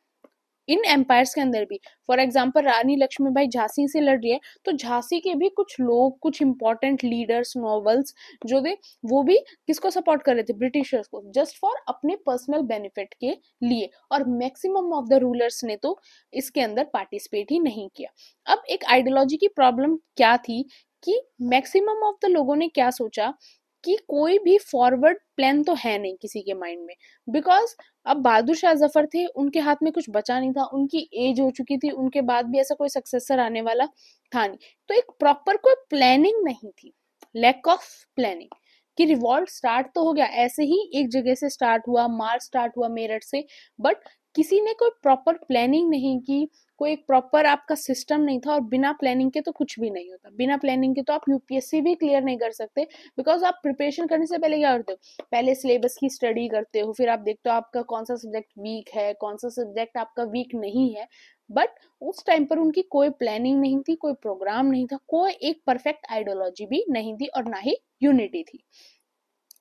इन एम्पायर्स के अंदर भी। फॉर एग्जाम्पल रानी लक्ष्मीबाई झांसी से लड़ रही है, तो झांसी के भी कुछ लोग, कुछ इंपॉर्टेंट लीडर्स, नॉवल्स जो थे, वो भी किसको सपोर्ट कर रहे थे, ब्रिटिशर्स को, जस्ट फॉर अपने पर्सनल बेनिफिट के लिए। और मैक्सिमम ऑफ द रूलर्स ने तो इसके अंदर पार्टिसिपेट ही नहीं किया। अब एक आइडियोलॉजी की प्रॉब्लम क्या थी कि मैक्सिमम ऑफ द लोगों ने क्या सोचा कि कोई भी फॉरवर्ड प्लान तो है नहीं किसी के माइंड में, बिकॉज अब बहादुर शाह जफर थे, उनके हाथ में कुछ बचा नहीं था, उनकी एज हो चुकी थी, उनके बाद भी ऐसा कोई सक्सेसर आने वाला था नहीं, तो एक प्रॉपर कोई प्लानिंग नहीं थी, लैक ऑफ प्लानिंग। कि रिवॉल्ट स्टार्ट तो हो गया, ऐसे ही एक जगह से स्टार्ट हुआ, मार्च स्टार्ट हुआ मेरठ से, बट किसी ने कोई प्रॉपर प्लानिंग नहीं की, कोई एक प्रॉपर आपका सिस्टम नहीं था, और बिना प्लानिंग के तो कुछ भी नहीं होता। बिना प्लानिंग के तो आप यूपीएससी भी क्लियर नहीं कर सकते, बिकॉज आप प्रिपरेशन करने से पहले क्या करते हो, पहले सिलेबस की स्टडी करते हो, फिर आप देखते हो आपका कौन सा सब्जेक्ट वीक है, कौन सा सब्जेक्ट आपका वीक नहीं है। बट उस टाइम पर उनकी कोई प्लानिंग नहीं थी, कोई प्रोग्राम नहीं था, कोई एक परफेक्ट आइडियोलॉजी भी नहीं थी, और ना ही यूनिटी थी।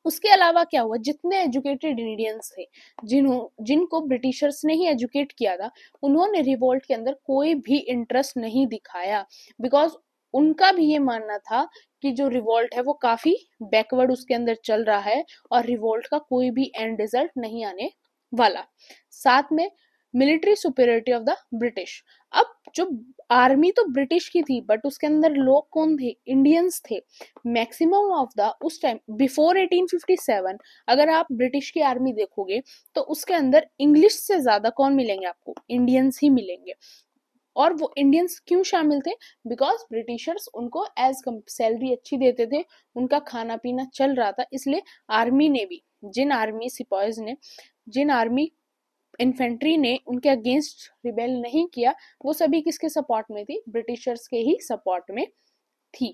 उसके अलावा क्या हुआ, जितने एजुकेटेड इंडियंस थे, जिनको ब्रिटिशर्स ने ही एजुकेट किया था, उन्होंने रिवोल्ट के अंदर कोई भी इंटरेस्ट नहीं दिखाया, बिकॉज उनका भी ये मानना था कि जो रिवोल्ट है वो काफी बैकवर्ड उसके अंदर चल रहा है, और रिवोल्ट का कोई भी एंड रिजल्ट नहीं आने वाला। साथ में military superiority of the British. अब जो आर्मी तो ब्रिटिश की थी, बट उसके अंदर लोग कौन थे, इंडियंस थे। मैक्सिमम ऑफ द उस टाइम बिफोर 1857 अगर आप ब्रिटिश की आर्मी देखोगे तो उसके अंदर इंग्लिश से ज्यादा कौन मिलेंगे आपको, इंडियंस ही मिलेंगे। और वो इंडियंस क्यों शामिल थे, बिकॉज ब्रिटिशर्स उनको एज सैलरी अच्छी देते थे, उनका खाना पीना चल रहा था, इसलिए आर्मी ने भी, जिन आर्मी सिपाहीज ने, जिन आर्मी इन्फेंट्री ने उनके अगेंस्ट रिबेल नहीं किया, वो सभी किसके सपोर्ट में थी, ब्रिटिशर्स के ही सपोर्ट में थी।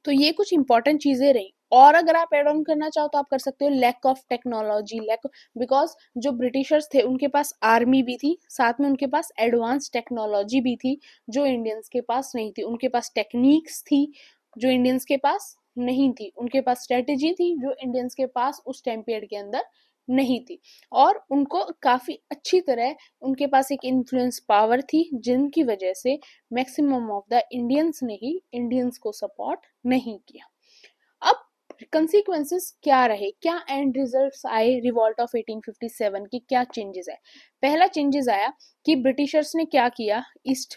तो ये कुछ इंपॉर्टेंट चीजें रही। और अगर आप एड ऑन करना चाहो तो आप कर सकते हो लैक ऑफ टेक्नोलॉजी, बिकॉज जो ब्रिटिशर्स थे उनके पास आर्मी भी थी, साथ में उनके पास एडवांस टेक्नोलॉजी भी थी जो इंडियंस के पास नहीं थी। उनके पास टेक्निक्स थी जो इंडियंस के पास नहीं थी, उनके पास स्ट्रेटेजी थी जो इंडियंस के पास उस टाइम पीरियड के अंदर नहीं थी, और उनको काफी अच्छी तरह उनके पास एक इन्फ्लुएंस पावर थी, जिनकी वजह से मैक्सिमम ऑफ द इंडियंस ने ही इंडियंस को सपोर्ट नहीं किया। अब कंसिक्वेंसेस क्या रहे, क्या एंड रिजल्ट्स आए रिवॉल्ट ऑफ 1857 की, क्या चेंजेस आए। पहला चेंजेस आया कि ब्रिटिशर्स ने क्या किया,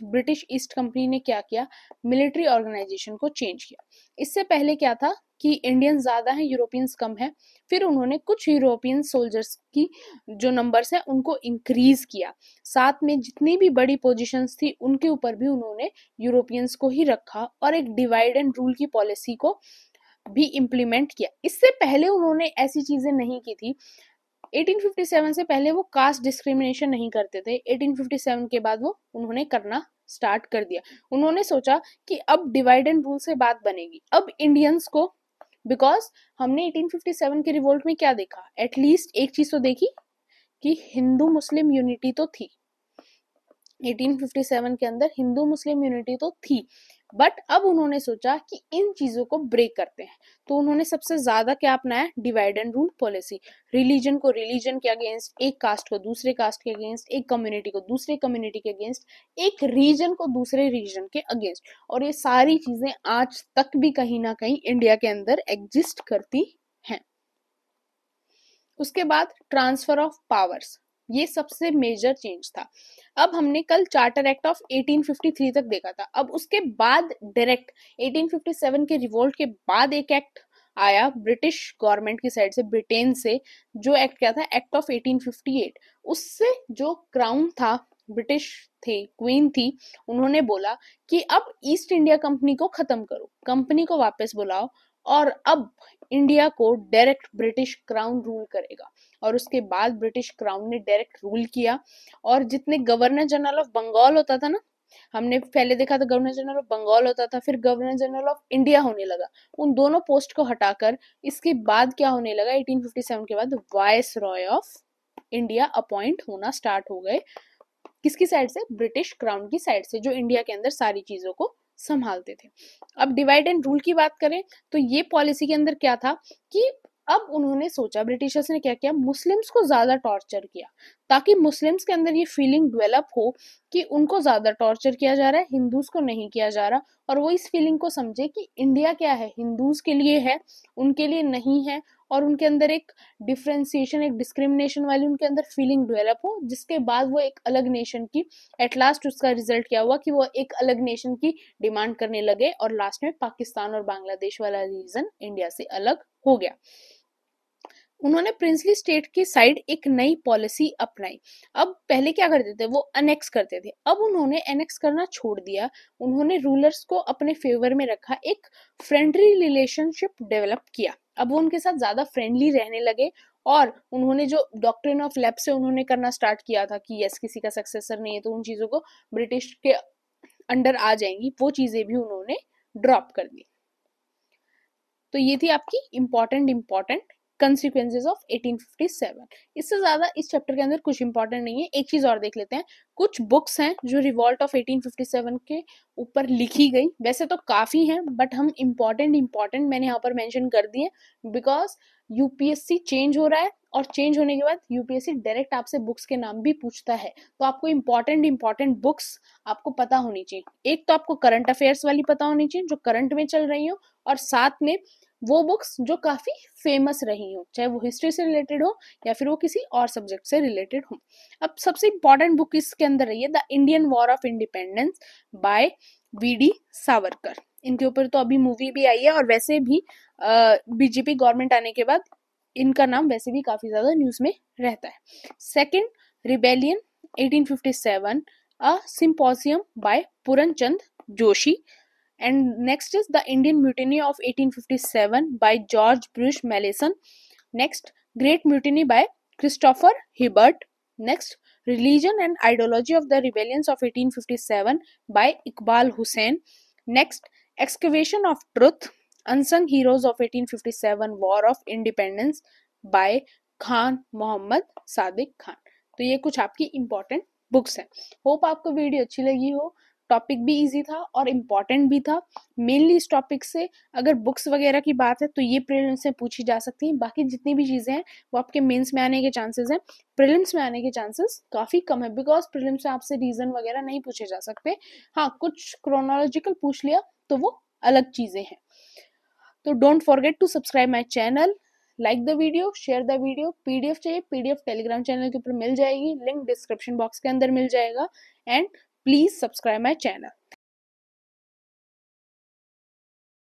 ब्रिटिश ईस्ट कंपनी ने क्या किया, मिलिट्री ऑर्गेनाइजेशन को चेंज किया। इससे पहले क्या था कि इंडियन ज्यादा हैं, यूरोपियंस कम है, फिर उन्होंने कुछ यूरोपियन सोल्जर्स की जो नंबर्स हैं उनको इंक्रीज किया, साथ में जितनी भी बड़ी पोजीशंस थी उनके ऊपर भी उन्होंने यूरोपियंस को ही रखा, और एक डिवाइड एंड रूल की पॉलिसी को भी इम्प्लीमेंट किया। इससे पहले उन्होंने ऐसी चीजें नहीं की थी। 1857 से पहले वो कास्ट डिस्क्रिमिनेशन नहीं करते थे, 1857 के बाद वो उन्होंने करना स्टार्ट कर दिया। उन्होंने सोचा कि अब डिवाइड एंड रूल से बात बनेगी, अब इंडियंस को, बिकॉज हमने 1857 के रिवोल्ट में क्या देखा, एटलीस्ट एक चीज तो देखी कि हिंदू मुस्लिम यूनिटी तो थी, 1857 के अंदर हिंदू मुस्लिम यूनिटी तो थी, बट अब उन्होंने सोचा कि इन चीजों को ब्रेक करते हैं। तो उन्होंने सबसे ज्यादा क्या अपनाया, divide and rule policy. Religion को रिलीजन के अगेंस्ट, एक कास्ट को दूसरे कास्ट के अगेंस्ट, एक कम्युनिटी को दूसरे कम्युनिटी के अगेंस्ट, एक रीजन को दूसरे रीजन के अगेंस्ट। और ये सारी चीजें आज तक भी कहीं ना कहीं इंडिया के अंदर एग्जिस्ट करती हैं। उसके बाद ट्रांसफर ऑफ पावर्स, ये सबसे मेजर चेंज था। अब हमने कल चार्टर एक्ट ऑफ 1853 तक देखा था। अब उसके बाद डायरेक्ट 1857 के रिवोल्ट के बाद एक एक्ट आया ब्रिटिश गवर्नमेंट की साइड से, ब्रिटेन से। जो एक्ट क्या था, एक्ट ऑफ 1858। उससे जो क्राउन था, ब्रिटिश थे, क्वीन थी, उन्होंने बोला कि अब ईस्ट इंडिया कंपनी को खत्म करो, कंपनी को वापस बुलाओ, और अब इंडिया को डायरेक्ट ब्रिटिश क्राउन रूल करेगा। और उसके बाद ब्रिटिश क्राउन ने डायरेक्ट रूल किया। और जितने गवर्नर जनरल ऑफ बंगाल होता था ना, हमने पहले देखा था गवर्नर जनरल ऑफ बंगाल होता था, फिर गवर्नर जनरल ऑफ इंडिया होने लगा, उन दोनों पोस्ट को हटाकर इसके बाद क्या होने लगा, 1857 के बाद viceroy of India appoint होना स्टार्ट हो गए। किसकी साइड से, ब्रिटिश क्राउन की साइड से, जो इंडिया के अंदर सारी चीजों को संभालते थे। अब डिवाइड एंड रूल की बात करें तो ये पॉलिसी के अंदर क्या था कि अब उन्होंने सोचा, ब्रिटिशर्स ने क्या किया, मुस्लिम्स को ज्यादा टॉर्चर किया, ताकि मुस्लिम्स के अंदर ये फीलिंग डेवलप हो कि उनको ज्यादा टॉर्चर किया जा रहा है, हिंदूज को नहीं किया जा रहा, और वो इस फीलिंग को समझे कि इंडिया क्या है, हिंदूज के लिए है, उनके लिए नहीं है। और उनके अंदर एक डिफ्रेंसिएशन, एक डिस्क्रिमिनेशन वाली उनके अंदर फीलिंग डेवलप हो, जिसके बाद वो एक अलग नेशन की, एट लास्ट उसका रिजल्ट क्या हुआ कि वो एक अलग नेशन की डिमांड करने लगे, और लास्ट में पाकिस्तान और बांग्लादेश वाला रीजन इंडिया से अलग हो गया। उन्होंने प्रिंसली स्टेट की साइड एक नई पॉलिसी अपनाई। अब पहले क्या करते थे, वो अनेक्स करते थे, अब उन्होंने अनेक्स करना छोड़ दिया। उन्होंने रूलर्स को अपने फेवर में रखा, एक फ्रेंडली रिलेशनशिप डेवलप किया। अब वो उनके साथ ज्यादा फ्रेंडली रहने लगे, और उन्होंने जो डॉक्ट्रिन ऑफ लैप्स से उन्होंने करना स्टार्ट किया था कि यस किसी का सक्सेसर नहीं है तो उन चीजों को ब्रिटिश के अंडर आ जाएंगी, वो चीजें भी उन्होंने ड्रॉप कर दी। तो ये थी आपकी इंपॉर्टेंट कंसिक्वेंसेज ऑफ 1857। इससे ज्यादा इस चैप्टर के अंदर कुछ इंपॉर्टेंट नहीं है। एक चीज और देख लेते हैं, कुछ बुक्स हैं जो रिवॉल्ट ऑफ 1857 के ऊपर लिखी गई, वैसे तो काफी हैं बट हम इंपॉर्टेंट मैंने यहाँ पर मेंशन कर दिए, बिकॉज यूपीएससी चेंज हो रहा है और चेंज होने के बाद यूपीएससी डायरेक्ट आपसे बुक्स के नाम भी पूछता है, तो आपको इंपॉर्टेंट बुक्स आपको पता होनी चाहिए। एक तो आपको करंट अफेयर्स वाली पता होनी चाहिए जो करंट में चल रही हो, और साथ में वो बुक्स जो काफी फेमस रही हो, चाहे वो हिस्ट्री से रिलेटेड हो या फिर वो किसी और सब्जेक्ट से रिलेटेड हो। अब सबसे इंपॉर्टेंट बुक इसके अंदर रही है the Indian war of independence by V D Savarkar. इनके ऊपर तो अभी मूवी भी आई है, और वैसे भी बीजेपी गवर्नमेंट आने के बाद इनका नाम वैसे भी काफी ज्यादा न्यूज में रहता है। Second, rebellion 1857, a symposium by Puranchand Joshi. And next is the Indian Mutiny of 1857 by George Bruce Malleson. Next, Great Mutiny by Christopher Hibbert. Next, Religion and Ideology of the Rebellions of 1857 by Iqbal Hussain. Next, Excavation of Truth, Unsung Heroes of 1857 War of Independence by Khan Mohammad Sadiq Khan. तो ये कुछ आपकी important books हैं। Hope आपको video अच्छी लगी हो। Topic भी इजी था और इम्पॉर्टेंट भी था। मेनली इस टॉपिक से अगर बुक्स वगैरह की बात है तो ये प्रीलिम्स से पूछी जा सकती है, बाकी जितनी भी चीजें हैं वो आपके मेंस में आने के चांसेस हैं। प्रीलिम्स में आने के चांसेस काफी कम है, बिकॉज प्रीलिम्स में आपसे रीजन वगैरह नहीं पूछे जा सकते। हाँ, कुछ क्रोनोलॉजिकल पूछ लिया तो वो अलग चीजें हैं। तो don't forget to subscribe my channel, like the video, share the video. PDF चाहिए, पीडीएफ टेलीग्राम चैनल के ऊपर मिल जाएगी, लिंक डिस्क्रिप्शन बॉक्स के अंदर मिल जाएगा। And please subscribe my channel.